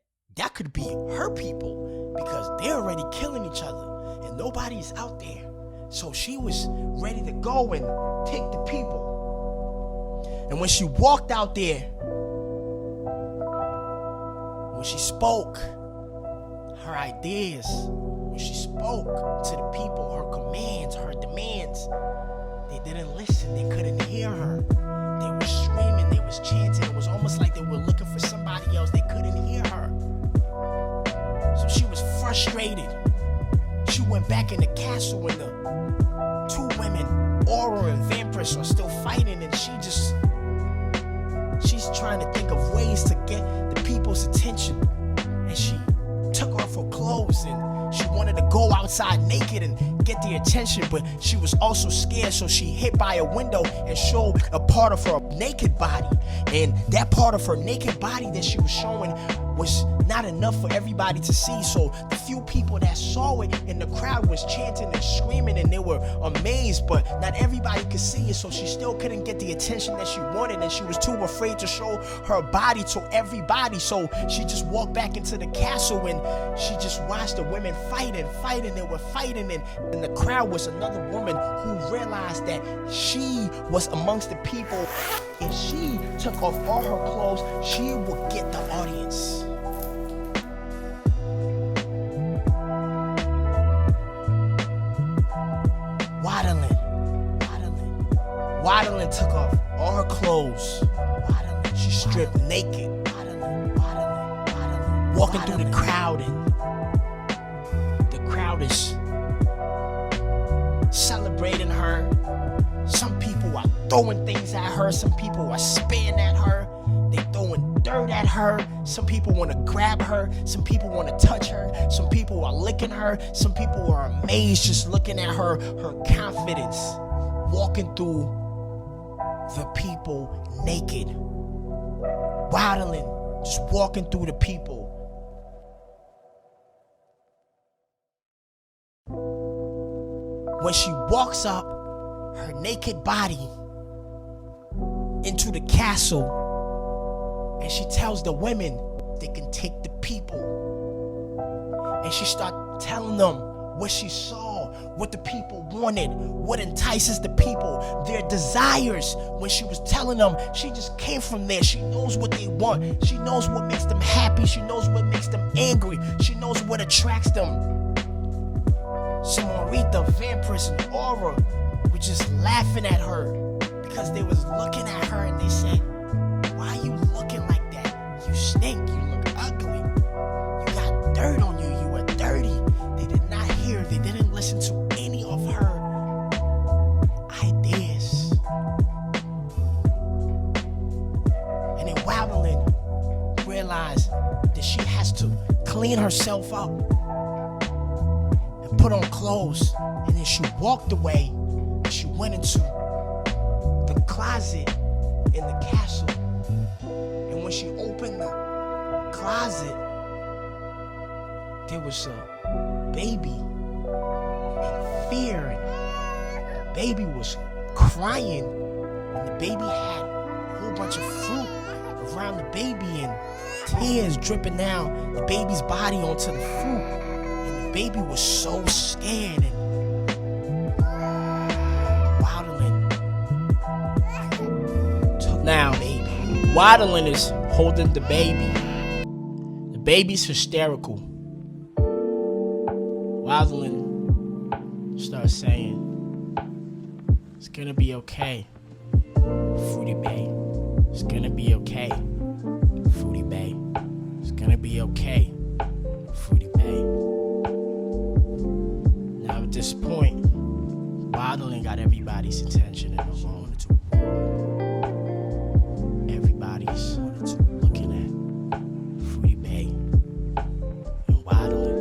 Speaker 1: could be her people, because they're already killing each other and nobody's out there. So she was ready to go and take the people. And when she walked out there, when she spoke her ideas, when she spoke to the people, her commands, her demands, they didn't listen. They couldn't hear her. They were screaming, they was chanting. It was almost like they were looking for somebody else. They couldn't hear her. So she was frustrated. She went back in the castle when the two women, Aura and Vampiress, are still fighting, and she's trying to think of ways to get the people's attention. And she took off her clothes and she wanted to go outside naked and get the attention, but she was also scared, so she hid by a window and showed a part of her naked body. And that part of her naked body that she was showing was not enough for everybody to see. So the few people that saw it in the crowd was chanting and screaming, and they were amazed, but not everybody could see it. So she still couldn't get the attention that she wanted, and she was too afraid to show her body to everybody. So she just walked back into the castle and she just watched the women fighting. They were fighting, and in the crowd was another woman who realized that she was amongst the people. If she took off all her clothes, she would get the audience. Waddling took off all her clothes. She stripped naked, walking through the crowd, and the crowd is celebrating her. Some people are throwing things at her. Some people are spitting at her. They throwing dirt at her. Some people want to grab her. Some people want to touch her. Some people are licking her. Some people are amazed just looking at her confidence, walking through the people naked, waddling, just walking through the people. When she walks up her naked body into the castle, and she tells the women they can take the people.
Speaker 2: and she started telling them what she saw, what the people wanted, what entices the people, their desires. When she was telling them, she just came from there. She knows what they want. She knows what makes them happy. She knows what makes them angry. She knows what attracts them. So Marita, Vampiress, and Aura were just laughing at her because they was looking at her and they said, why are you looking like that? You stink. You look ugly. You got dirt on you. You were dirty. They did not hear. They didn't listen to any of her ideas. And then Wildlin realized that she has to clean herself up and put on clothes. And then she walked away and she went into the closet in the castle. And when she opened the closet, there was a baby in fear, and the baby was crying, and the baby had a whole bunch of fruit around the baby and tears dripping down the baby's body onto the fruit, and the baby was so scared. And now, Waddling is holding the baby. The baby's hysterical. Waddling starts saying, it's gonna be okay, Fruity Bay. It's gonna be okay, Fruity Bay. It's gonna be okay, Fruity Bay. Now at this point, Waddling got everybody's attention and alone. Everybody's looking at Fruity Bay and Waddling.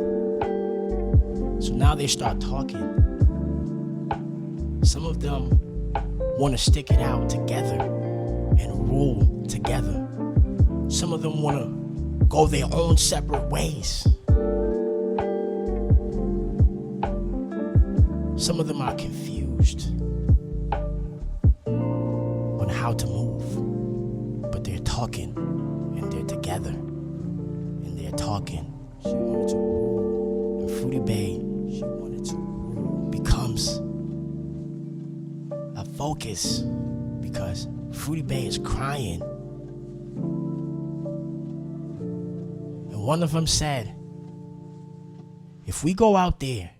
Speaker 2: So now they start talking. Some of them want to stick it out together and rule together. Some of them want to go their own separate ways. Some of them are confused on how to move. They're talking and they're together and they're talking. She wanted to rule, and Fruity Bay, she wanted to rule, becomes a focus because Fruity Bay is crying. And one of them said, if we go out there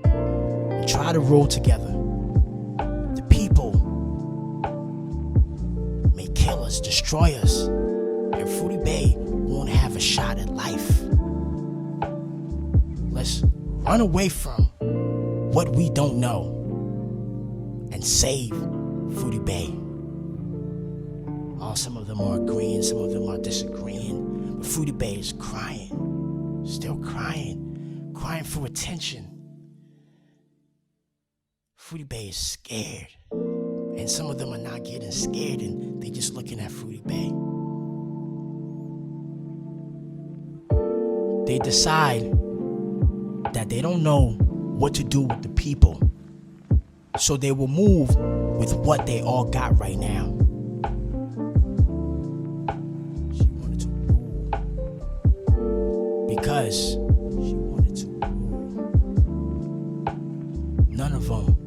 Speaker 2: and try to rule together, the people kill us, destroy us, and Fruity Bay won't have a shot at life. Let's run away from what we don't know and save Fruity Bay. Oh, some of them are agreeing, some of them are disagreeing, but Fruity Bay is crying, still crying for attention. Fruity Bay is scared. And some of them are not getting scared and they just looking at Fruity Bay. They decide that they don't know what to do with the people. So they will move with what they all got right now. She wanted to rule because she wanted to rule. None of them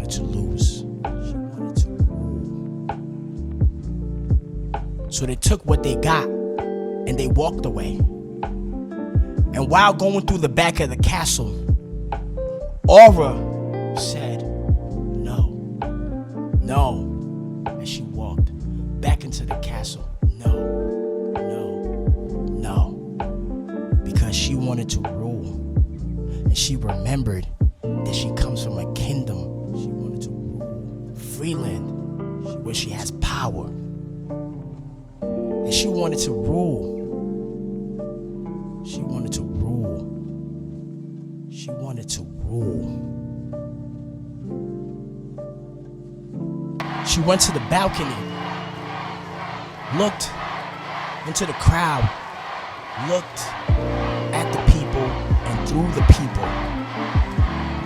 Speaker 2: to lose. She wanted to rule. So they took what they got and they walked away. And while going through the back of the castle, Aura said, no, no, as she walked back into the castle. No, because she wanted to rule. And she remembered that she comes from a kingdom. She wanted to rule Freeland, where she has power. And she wanted to rule. She wanted to rule. She wanted to rule. She went to the balcony, looked into the crowd, looked at the people and through the people,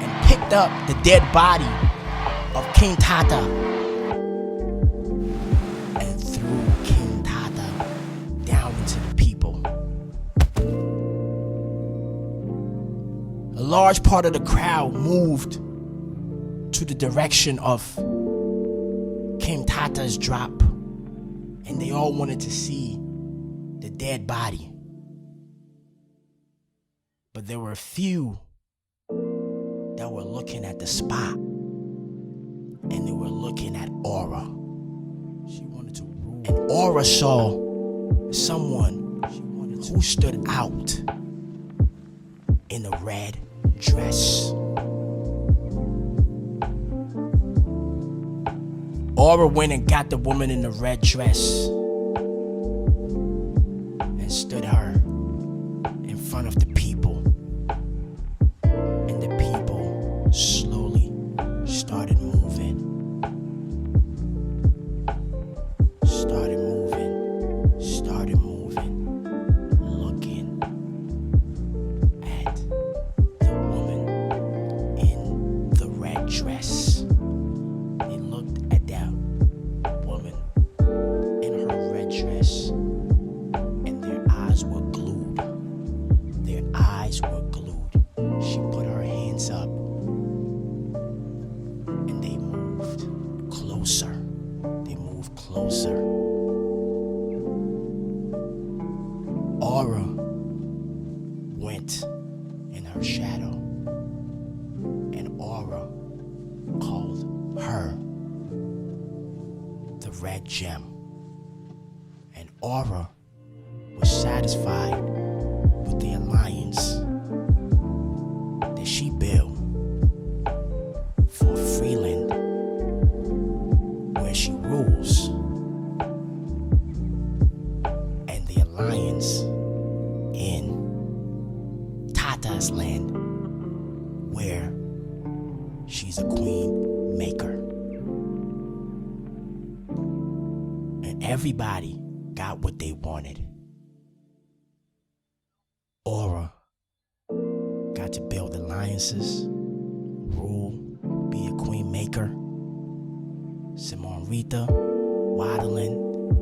Speaker 2: and picked up the dead body of King Tata and threw King Tata down into the people. large part of the crowd moved to the direction of Kim Tata's drop, and they all wanted to see the dead body. But there were a few that were looking at the spot, and they were looking at Aura. And Aura saw someone who stood out in a red dress. Aura went and got the woman in the red dress and stood her in front of the people. And the people slowly started moving. Looking at the woman in the red dress. They looked at that woman in her red dress, and their eyes were glued. Their eyes were glued. She put her hands up, and they moved closer. They moved closer. Aura went in her shadow, and Aura called her the Red Gem. And Aura was satisfied with the alliance that she built for Freeland, where she rules, and the alliance in Tata's land, where she's a queen maker. And everybody got what they wanted. Aura got to build alliances, rule, be a queen maker. Simone Rita, Waddlin,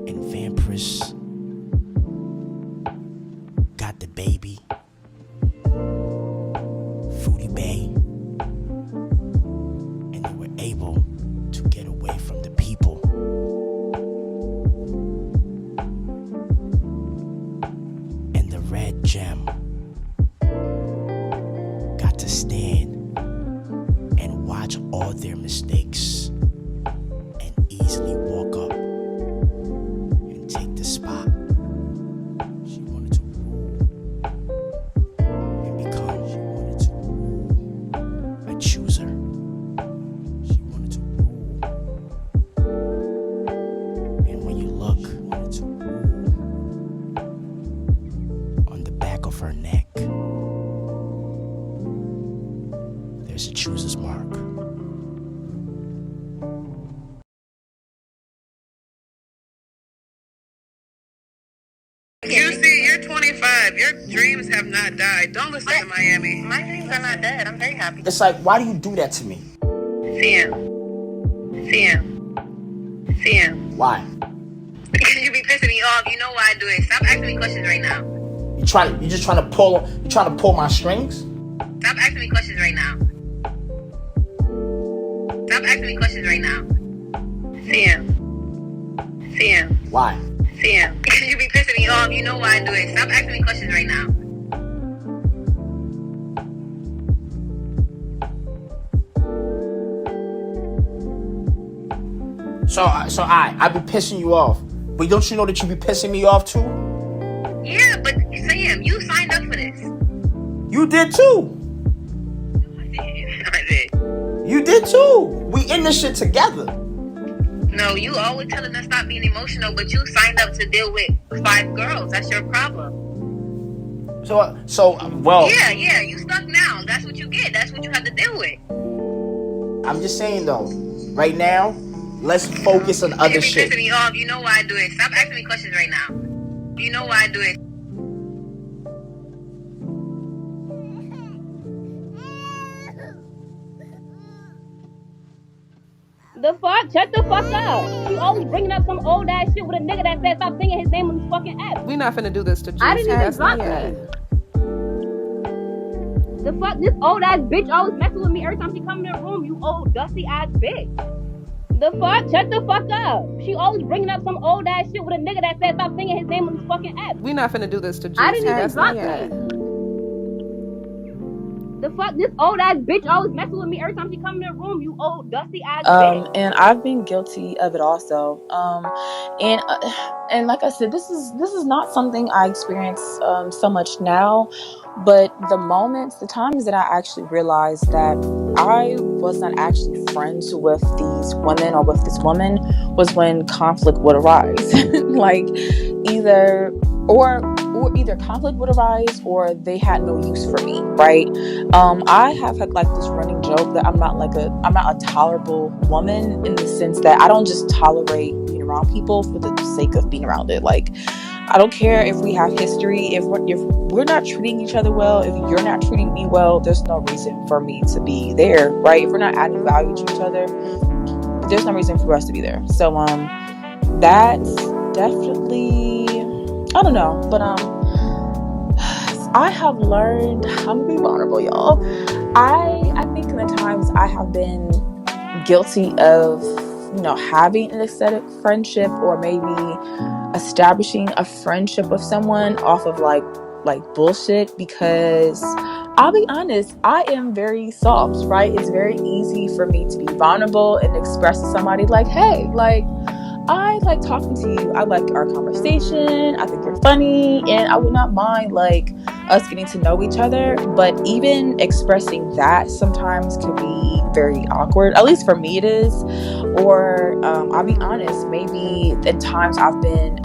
Speaker 2: and Vampiress got the baby, Fruity Bay, and they were able to get away from the people. And the Red Gem got to stand and watch all their mistakes and easily walk up and take the spot. She wanted to rule and become, she wanted to rule a chooser. She wanted to rule. And when you look, she wanted to rule on the back of her neck. There's a chooser's mark.
Speaker 18: You see, you're 25. Your dreams have not died. Don't listen to Miami. My dreams are not dead. I'm very happy.
Speaker 2: It's like, why do you do that to me?
Speaker 18: Sam.
Speaker 2: Why?
Speaker 9: Because you be pissing me off. You know why I do it. Stop asking me questions right now.
Speaker 2: You just trying to pull my strings?
Speaker 9: Stop asking me questions right now. Stop asking me questions right now. Sam.
Speaker 2: Why?
Speaker 9: Sam. Because you be pissing me off. You know why I do it. Stop asking me questions right now.
Speaker 2: So I be pissing you off. But don't you know that you be pissing me off too?
Speaker 9: Yeah, but Sam, you signed up for this.
Speaker 2: You did too.
Speaker 9: I did.
Speaker 2: You did too. We in this shit together.
Speaker 9: No, you always telling us stop being emotional, but you signed up to deal with 5 girls. That's your problem.
Speaker 2: Well.
Speaker 9: Yeah, you stuck now. That's what you get. That's what you have to deal with.
Speaker 2: I'm just saying though, right now, let's focus on other shit.
Speaker 9: You be pissing me off. You know why I do it. Stop asking me questions right now. You know why I do it.
Speaker 23: The fuck? Shut the fuck up. You always bringing up some old ass shit with a nigga that said stop singing his name on this fucking app.
Speaker 10: We not finna do this to Juice.
Speaker 23: I didn't even
Speaker 10: Ass
Speaker 23: drop
Speaker 10: yet.
Speaker 23: it. The fuck, this old ass bitch always messing with me every time she come in the room. You old dusty ass bitch. The fuck? Shut the fuck up. She always bringing up some old ass shit with a nigga that said stop singing his name on this fucking app.
Speaker 10: We not finna do this to
Speaker 23: I
Speaker 10: Juicy.
Speaker 23: didn't even
Speaker 10: That's
Speaker 23: drop
Speaker 10: not
Speaker 23: it.
Speaker 10: that.
Speaker 23: The fuck? This old ass bitch always messing with me every time she come in the room. You old dusty ass bitch.
Speaker 21: And I've been guilty of it also. And like I said, this is not something I experience so much now, but the times that I actually realized that I was not actually friends with these women or with this woman was when conflict would arise. Like either conflict would arise or they had no use for me, right? I have had like this running joke that I'm not a tolerable woman, in the sense that I don't just tolerate being around people for the sake of being around it. Like, I don't care if we have history, if we're not treating each other well, if you're not treating me well, there's no reason for me to be there, right? If we're not adding value to each other, there's no reason for us to be there. So that's definitely, I don't know, but I have learned how to be vulnerable, y'all. I think in the times I have been guilty of, having an aesthetic friendship, or maybe establishing a friendship with someone off of like bullshit, because I'll be honest, I am very soft, right? It's very easy for me to be vulnerable and express to somebody like, hey, like, I like talking to you. I like our conversation. I think you're funny, and I would not mind like us getting to know each other. But even expressing that sometimes can be very awkward. At least for me, it is. Or I'll be honest, maybe at times I've been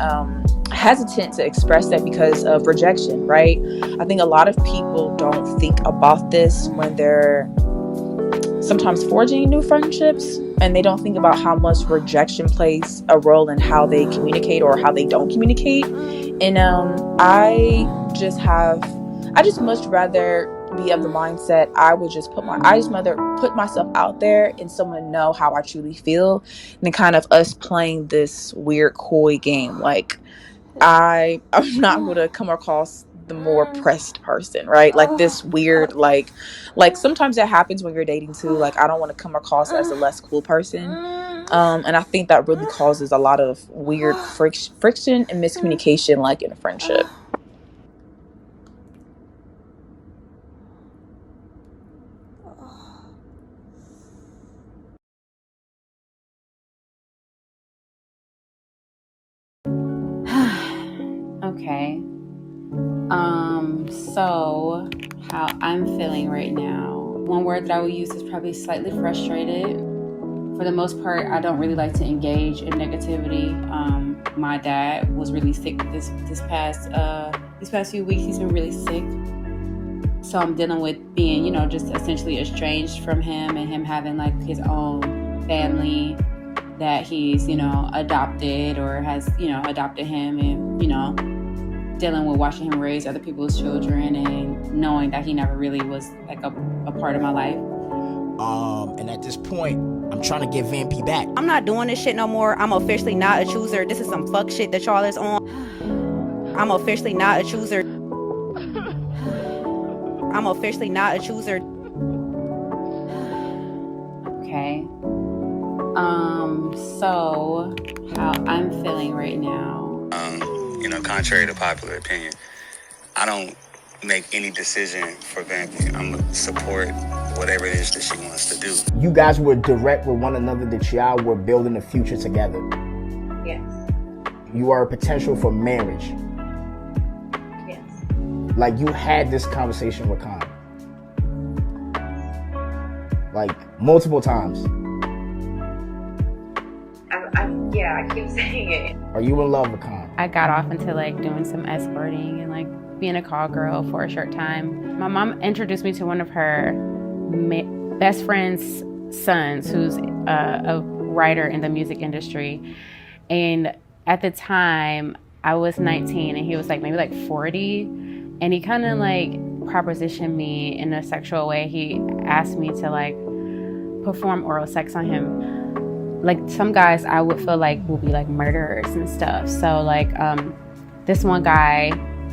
Speaker 21: hesitant to express that because of rejection, right? I think a lot of people don't think about this when they're sometimes forging new friendships, and they don't think about how much rejection plays a role in how they communicate or how they don't communicate. And I just much rather be of the mindset I just rather put myself out there and someone know how I truly feel, than kind of us playing this weird coy game. Like, I'm not going to come across the more pressed person, right? Like this weird, like sometimes that happens when you're dating too. Like, I don't want to come across as a less cool person. And I think that really causes a lot of weird friction and miscommunication, like in a friendship.
Speaker 4: Okay. So how I'm feeling right now. One word that I would use is probably slightly frustrated. For the most part, I don't really like to engage in negativity. My dad was really sick these past few weeks. He's been really sick. So I'm dealing with being, just essentially estranged from him, and him having like his own family that he's, adopted or has, adopted him, and, dealing with watching him raise other people's children and knowing that he never really was like a part of my life.
Speaker 2: And at this point, I'm trying to get Vampy back.
Speaker 23: I'm not doing this shit no more. I'm officially not a chooser. This is some fuck shit that y'all is on. I'm officially not a chooser. I'm officially not a chooser.
Speaker 4: Okay. So how I'm feeling right now.
Speaker 12: Contrary to popular opinion, I don't make any decision for Vampy. I'm gonna support whatever it is that she wants to do.
Speaker 1: You guys were direct with one another that y'all were building a future together.
Speaker 22: Yes.
Speaker 1: You are a potential for marriage.
Speaker 22: Yes.
Speaker 1: Like, you had this conversation with Khan. Like, multiple times.
Speaker 22: I keep saying it.
Speaker 1: Are you in love with Khan?
Speaker 4: I got off into like doing some escorting and like being a call girl for a short time. My mom introduced me to one of her best friend's sons, who's a writer in the music industry. And at the time, I was 19 and he was like maybe like 40. And he kind of like propositioned me in a sexual way. He asked me to like perform oral sex on him. Like, some guys I would feel like will be like murderers and stuff. So like this one guy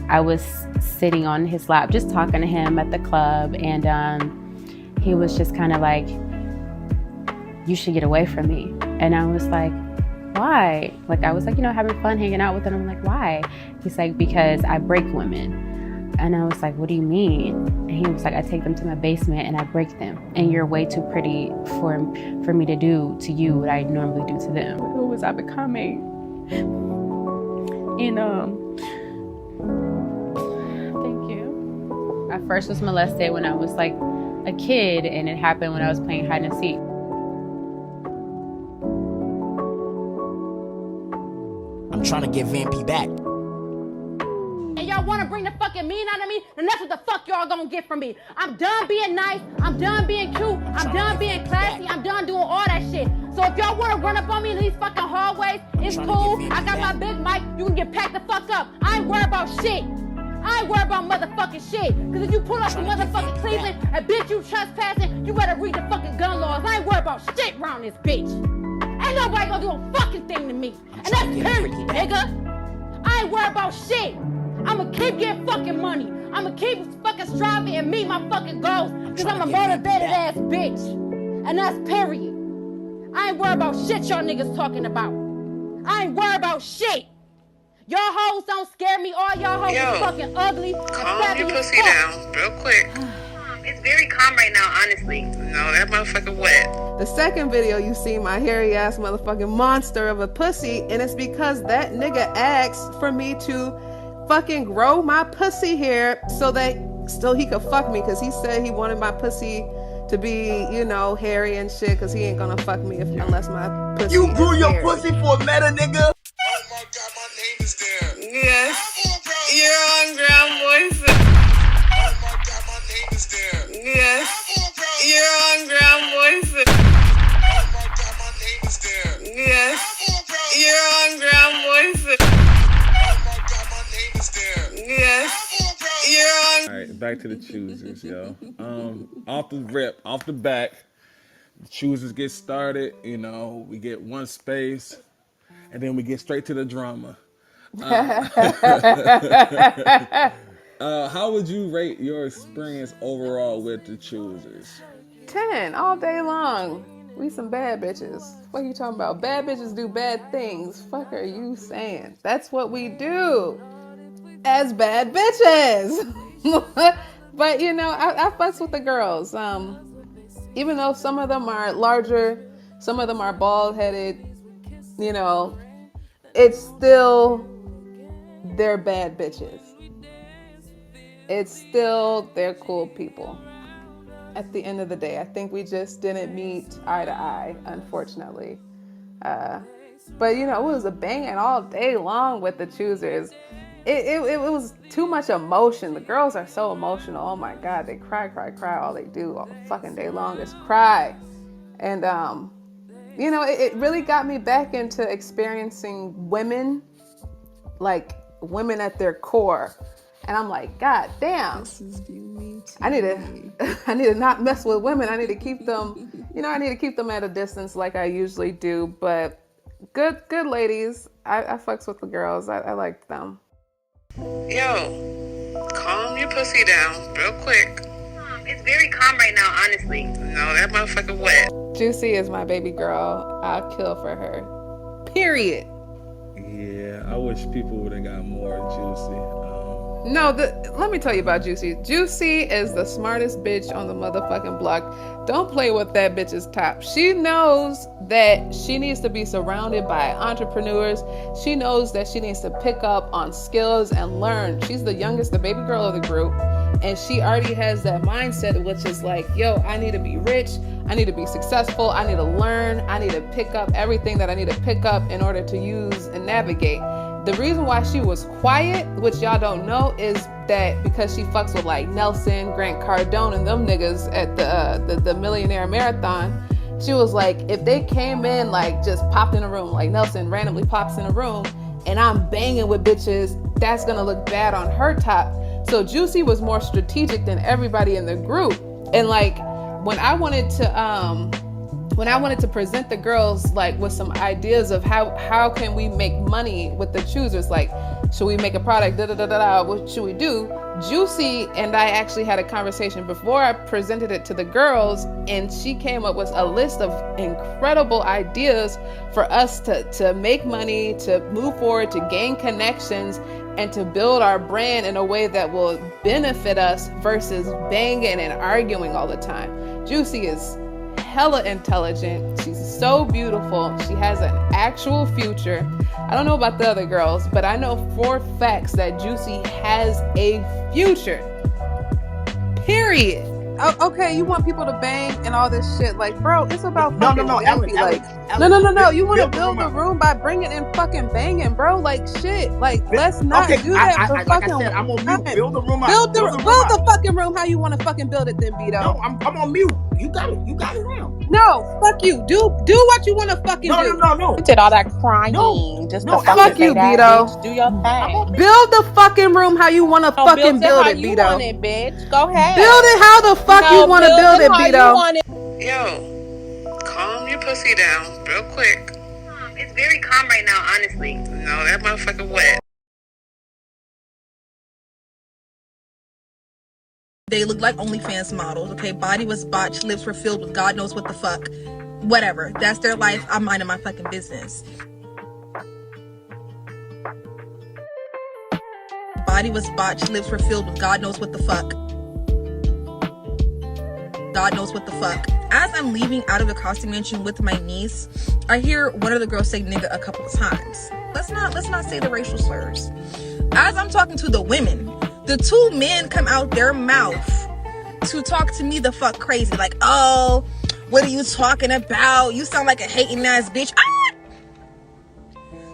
Speaker 4: I was sitting on his lap, just talking to him at the club, and he was just kind of like, "You should get away from me." And I was like, "Why?" Like, I was like, having fun hanging out with him. I'm like, "Why?" He's like, "Because I break women." And I was like, "What do you mean?" And he was like, "I take them to my basement and I break them. And you're way too pretty for me to do to you what I normally do to them." Who was I becoming? And thank you. I first was molested when I was like a kid, and it happened when I was playing hide and seek.
Speaker 2: I'm trying to get Vampy back.
Speaker 7: And y'all want to bring the fucking mean out of me, then that's what the fuck y'all gonna get from me. I'm done being nice. I'm done being cute. I'm done being classy. I'm done doing all that shit. So if y'all want to run up on me in these fucking hallways, it's cool. I got my big mic. You can get packed the fuck up. I ain't worried about shit. I ain't worried about motherfucking shit. Because if you pull up to motherfucking Cleveland and bitch you trespassing, you better read the fucking gun laws. I ain't worried about shit around this bitch. Ain't nobody gonna do a fucking thing to me. And that's period, nigga. I ain't worried about shit. I'ma keep getting fucking money. I'ma keep fucking striving and meet my fucking goals. Because I'm a motivated ass bitch. And that's period. I ain't worried about shit y'all niggas talking about. I ain't worried about shit. Y'all hoes don't scare me. All y'all hoes is fucking ugly.
Speaker 18: Calm your pussy down real quick.
Speaker 9: It's very calm right now, honestly.
Speaker 18: No, that motherfucker wet.
Speaker 10: The second video, you see my hairy ass motherfucking monster of a pussy, and it's because that nigga asked for me to fucking grow my pussy hair so he could fuck me, because he said he wanted my pussy to be, hairy and shit, because he ain't gonna fuck me unless my pussy
Speaker 14: You grew your
Speaker 10: hairy.
Speaker 14: pussy for a meta, nigga?
Speaker 18: Yes. You're on ground voices. Yes. You're on ground voices. Yes. You're on ground voices. Yes. You're on.
Speaker 3: All right, back to the choosers, yo. Off the rip, off the back, the choosers get started. We get one space, and then we get straight to the drama. How would you rate your experience overall with the choosers?
Speaker 10: 10 all day long. We some bad bitches. What are you talking about? Bad bitches do bad things. Fuck are you saying? That's what we do as bad bitches. But I fucks with the girls. Even though some of them are larger, some of them are bald headed, it's still they're bad bitches. It's still they're cool people. At the end of the day, I think we just didn't meet eye to eye, unfortunately. But it was a banging all day long with the choosers. It was too much emotion. The girls are so emotional. Oh my God, they cry. All they do all fucking day long is cry. And it really got me back into experiencing women, like women at their core. And I'm like, God damn, I need to not mess with women. I need to keep them, at a distance like I usually do. But good ladies. I fucks with the girls. I liked them.
Speaker 18: Yo, calm your pussy down real quick.
Speaker 9: It's very calm right now, honestly.
Speaker 18: No, that motherfucker wet.
Speaker 10: Juicy is my baby girl. I'll kill for her. Period.
Speaker 3: Yeah, I wish people would have got more Juicy.
Speaker 10: No, let me tell you about Juicy. Juicy is the smartest bitch on the motherfucking block. Don't play with that bitch's top. She knows that she needs to be surrounded by entrepreneurs. She knows that she needs to pick up on skills and learn. She's the youngest, the baby girl of the group. And she already has that mindset, which is like, yo, I need to be rich. I need to be successful. I need to learn. I need to pick up everything that I need to pick up in order to use and navigate. The reason why she was quiet, which y'all don't know, is that because she fucks with like Nelson, Grant Cardone, and them niggas at the Millionaire Marathon. She was like, if they came in like just popped in a room, like Nelson randomly pops in a room, and I'm banging with bitches, that's gonna look bad on her top. So Juicy was more strategic than everybody in the group. And like when I wanted to present the girls like with some ideas of how can we make money with the choosers, like Should we make a product? Da da da da da. What should we do? Juicy and I actually had a conversation before I presented it to the girls, and she came up with a list of incredible ideas for us to make money, to move forward, to gain connections, and to build our brand in a way that will benefit us versus banging and arguing all the time. Juicy is hella intelligent. She's so beautiful. She has an actual future. I don't know about the other girls, but I know for facts that Juicy has a future. Period. Okay, you want people to bang and all this shit, like, bro, it's about fucking
Speaker 2: No,
Speaker 10: Ellen,
Speaker 2: Ellen,
Speaker 10: no. You want to
Speaker 2: build
Speaker 10: build the room by bringing in fucking banging, bro. Like, shit. Like, let's not do that for
Speaker 2: like
Speaker 10: fucking.
Speaker 2: I said, I'm on mute. Build the room up.
Speaker 10: Build the fucking room how you want to fucking build it, then, Bito.
Speaker 2: No, I'm on mute. You got it now.
Speaker 10: No, fuck you. Do what you want to fucking do.
Speaker 2: No.
Speaker 8: You did all that crying. Just to
Speaker 10: fuck you, Bito.
Speaker 8: Do your thing.
Speaker 10: Build the fucking room how you want to fucking build it,
Speaker 8: you
Speaker 10: Bito.
Speaker 8: want it, bitch. Go ahead.
Speaker 10: Build it how the fuck you want to build it, Bito.
Speaker 18: Yo, calm your pussy down real quick.
Speaker 9: It's very calm right now, honestly.
Speaker 18: No, that motherfucker wet.
Speaker 20: They look like OnlyFans models, okay? Body was botched, lips were filled with God knows what the fuck. Whatever. That's their life. I'm minding my fucking business. Body was botched, lips were filled with God knows what the fuck. God knows what the fuck. As I'm leaving out of the costume mansion with my niece, I hear one of the girls say nigga a couple of times. Let's not say the racial slurs. As I'm talking to the women, the two men come out their mouth to talk to me the fuck crazy. Like, oh, what are you talking about? You sound like a hating ass bitch.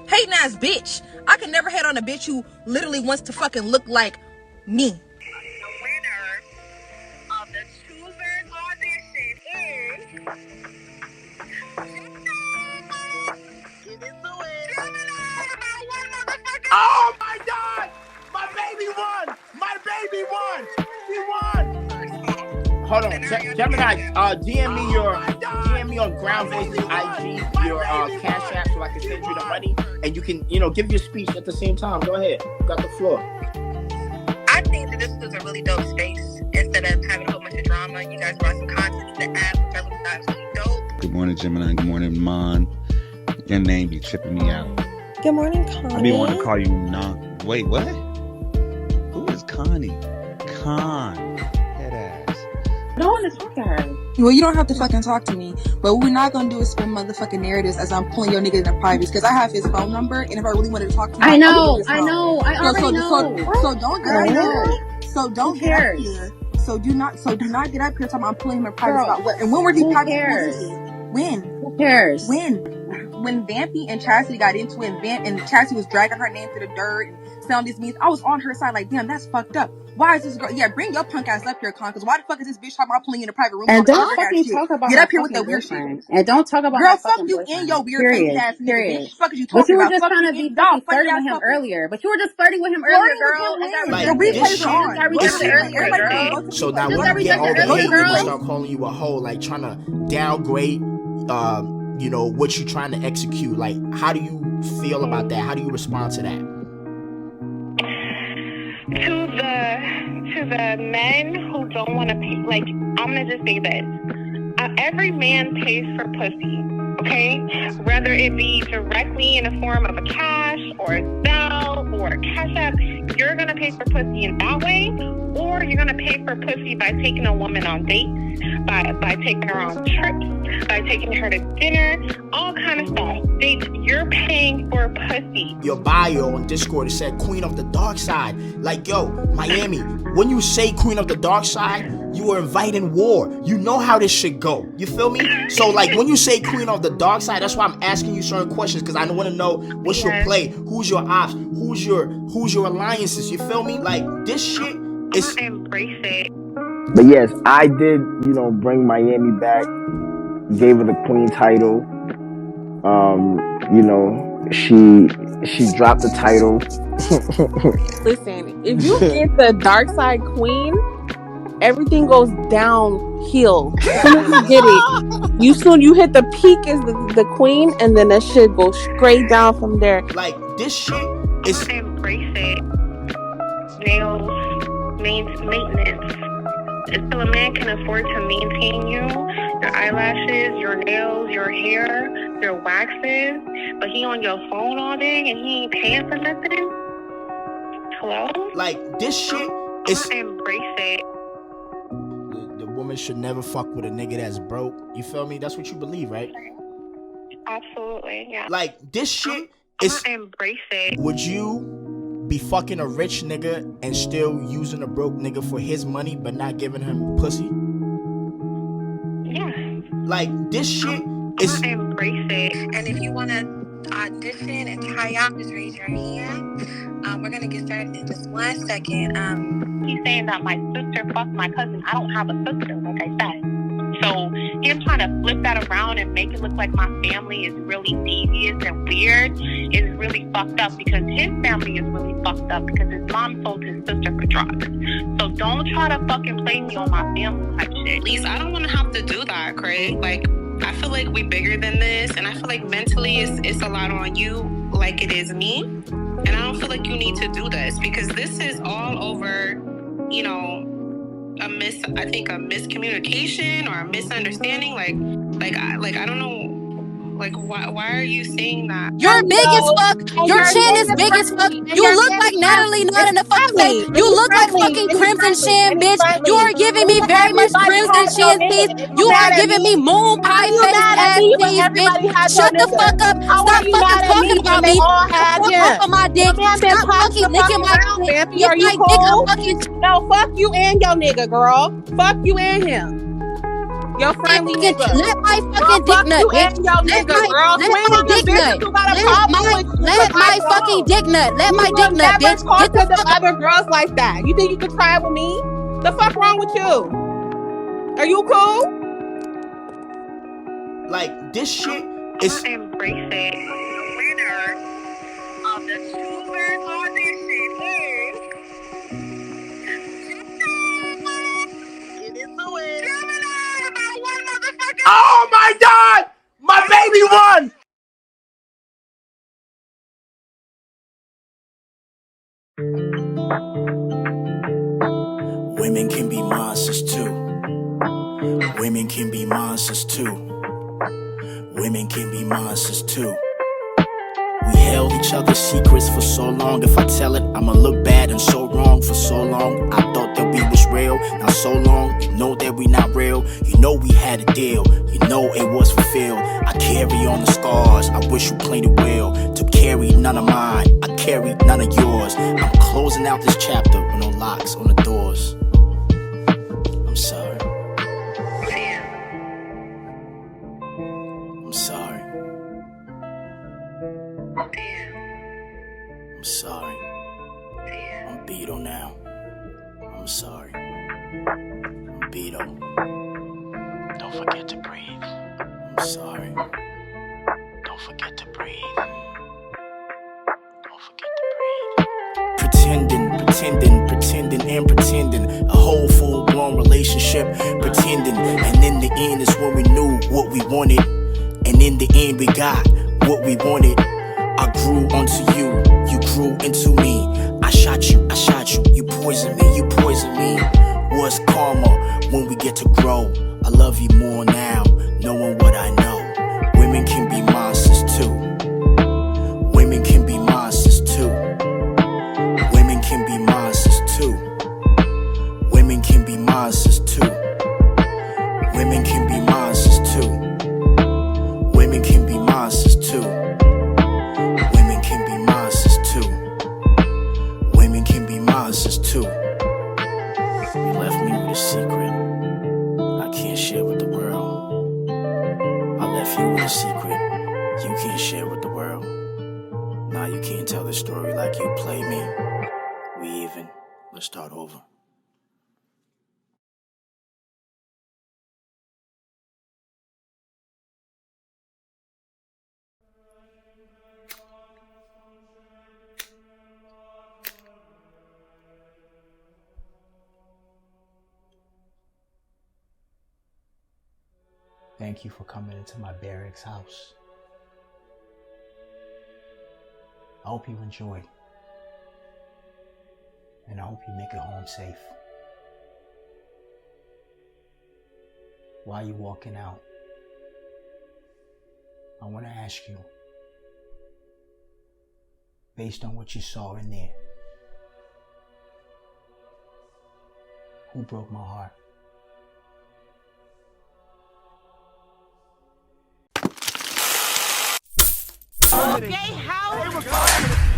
Speaker 20: Hating ass bitch. I can never hate on a bitch who literally wants to fucking look like me.
Speaker 18: The winner of the Choosers audition
Speaker 2: Oh my God! My baby won! My baby won! She won! Hold on, Gemini. DM me on Ground Voices IG your Cash App so I can send you the money, and you can give your speech at the same time. Go ahead, you got the floor.
Speaker 18: I think that this was a really dope space. Instead of having a whole bunch of drama, you guys brought some content to the app, which I really thought was really dope.
Speaker 12: Good morning, Gemini. Good morning, Mon. Your name be tripping me out.
Speaker 20: Good morning, Connie.
Speaker 12: I be wanting to call you Non. Wait, what? Who is Connie? Con. Head ass.
Speaker 20: I don't want to talk to her. Well, you don't have to fucking talk to me. But what we're not gonna do is spin motherfucking narratives as I'm pulling your nigga in the privates, because I have his phone number, and if I really wanted to talk to him,
Speaker 23: I know.
Speaker 20: I already know. So don't get up here. So don't get up here. So do not get up here talking about I'm pulling him in private about what. And when were these privates? When?
Speaker 23: Who cares?
Speaker 20: When Vampy and Chastity got into it, and Chastity was dragging her name through the dirt and selling these memes, I was on her side like, damn, that's fucked up. Why is this girl? Yeah, bring your punk ass up here, Con, because why the fuck is this bitch talking about pulling in a private room?
Speaker 23: And don't fucking talk about
Speaker 20: Get
Speaker 23: my
Speaker 20: up here with
Speaker 23: fucking
Speaker 20: that weird
Speaker 23: boyfriend.
Speaker 20: shit.
Speaker 23: And don't talk about
Speaker 20: girl,
Speaker 23: my
Speaker 20: fuck
Speaker 23: fucking
Speaker 20: you
Speaker 23: boyfriend.
Speaker 20: and your weird face ass nigga. Bitch, what the fuck is you
Speaker 23: But
Speaker 20: talking
Speaker 23: you were
Speaker 20: about?
Speaker 23: just
Speaker 20: Fuck
Speaker 23: trying to
Speaker 20: you,
Speaker 23: be
Speaker 20: y'all
Speaker 23: fucking
Speaker 20: funny
Speaker 23: flirting
Speaker 20: ass
Speaker 23: with him
Speaker 20: couple.
Speaker 23: earlier. But you were just flirting with him earlier, girl. It got
Speaker 2: Like,
Speaker 23: rejected.
Speaker 2: this
Speaker 23: It
Speaker 2: shit,
Speaker 23: got rejected earlier, girl.
Speaker 2: So now
Speaker 23: Just
Speaker 2: when
Speaker 23: got
Speaker 2: you get all
Speaker 23: rejected
Speaker 2: the
Speaker 23: earlier,
Speaker 2: hate, people
Speaker 23: girl.
Speaker 2: start calling you a hoe, like trying to downgrade, what you're trying to execute. Like, how do you feel about that? How do you respond to that?
Speaker 18: To the men who don't want to pay, like, I'm gonna just say this: every man pays for pussy, okay? Whether it be directly in the form of a cash or a Zelle or a Cash App, you're gonna pay for pussy in that way, or you're gonna pay for pussy by taking a woman on dates, by taking her on trips, by taking her to dinner, all kind of stuff. You're paying for pussy.
Speaker 2: Your bio on Discord, it said Queen of the Dark Side. Like, yo, Miami, when you say Queen of the Dark Side, you are inviting war. You know how this shit go. You feel me? So, like, when you say Queen of the Dark Side, that's why I'm asking you certain questions, because I want to know what's your play, who's your ops, who's your alliances. You feel me? Like, this shit is.
Speaker 18: Embrace it.
Speaker 5: But yes, I did, bring Miami back, gave her the queen title. She dropped the title.
Speaker 8: Listen, if you get the dark side queen, everything goes downhill. As soon as you get it, you hit the peak as the queen, and then that shit goes straight down from there.
Speaker 2: Like, this shit is.
Speaker 9: embrace it. Nails, maintenance. Until a man can afford to maintain you, your eyelashes, your nails, your hair, your waxes, but he on your phone all day and he ain't paying for nothing. Hello?
Speaker 2: Like, this shit is...
Speaker 9: Embrace it.
Speaker 2: The woman should never fuck with a nigga that's broke. You feel me? That's what you believe, right?
Speaker 9: Absolutely, yeah.
Speaker 2: Like, this shit is...
Speaker 9: Embrace it.
Speaker 2: Would you be fucking a rich nigga and still using a broke nigga for his money but not giving him pussy?
Speaker 9: Yeah.
Speaker 2: Like, this shit is...
Speaker 9: Embrace it.
Speaker 13: And if you want to audition and try out, just raise your hand. We're going to get started in just 1 second.
Speaker 9: He's saying that my sister fucked my cousin. I don't have a sister, like I said. So him trying to flip that around and make it look like my family is really devious and weird is really fucked up, because his family is really fucked up because his mom sold his sister for drugs. So don't try to fucking play me on my family type shit.
Speaker 15: Lisa, I don't want to have to do that, Craig. Like, I feel like we bigger than this, and I feel like mentally it's a lot on you like it is me. And I don't feel like you need to do this, because this is all over, you know, a miscommunication or a misunderstanding. Like I don't know. Like, why are you saying that?
Speaker 19: You're big as fuck. Your chin is big as fuck. You look like Natalie not in the fucking face. You look like fucking Crimson Shan, bitch. You are giving me very much Crimson Shan teeth. You are giving me moon pie face ass teeth, bitch. Shut the fuck up. Stop fucking talking about me. Off of my dick. Stop fucking licking my dick.
Speaker 10: Are you cool? No, fuck you and your nigga, girl. Fuck you and him. Your friendly nigga.
Speaker 19: Let my fucking dick nut, bitch. Let my dick nut. Let my fucking dick nut. Let my dick nut, bitch.
Speaker 10: Talk to the other girls like that. You think you could try it with me? The fuck wrong with you? Are you cool?
Speaker 2: Like, this shit is...
Speaker 9: Embrace it.
Speaker 13: The winner of the Troopers audition is... It is the winner.
Speaker 2: Oh my God! My baby won! Women can be monsters too. Women can be monsters too. Women can be monsters too. We held each other's secrets for so long. If I tell it, I'ma look bad and so wrong. For so long, I thought that we was real. Now so long, you know that we not real. You know we had a deal. You know it was fulfilled. I carry on the scars. I wish you played it well. To carry none of mine, I carry none of yours. I'm closing out this chapter with no locks on the doors. I'm sorry. I'm sorry. I'm sorry. I'm Bito now. I'm sorry. I'm Bito. Don't forget to breathe. I'm sorry. Don't forget to breathe. Don't forget to breathe. Pretending. A whole full-blown relationship. Pretending. And in the end is when we knew what we wanted. And in the end we got what we wanted. I grew onto you, you grew into me. I shot you, you poisoned me, What's karma when we get to grow? I love you more now, knowing what I know. Women can be monsters too. Women can be monsters too. Women can be monsters too. Women can be monsters too. Women can be monsters too. Women can be monsters too. Women can be monsters too. Women can be monsters too. You left me with a secret I can't share with the world. I left you with a secret you can't share with the world. Now you can't tell the story like you play me. We even. Let's start over. Thank you for coming into my BareX house. I hope you enjoy.
Speaker 1: And I hope you make it home safe. While you're walking out, I want to ask you, based on what you saw in there, who broke my heart?
Speaker 6: GoldGate House.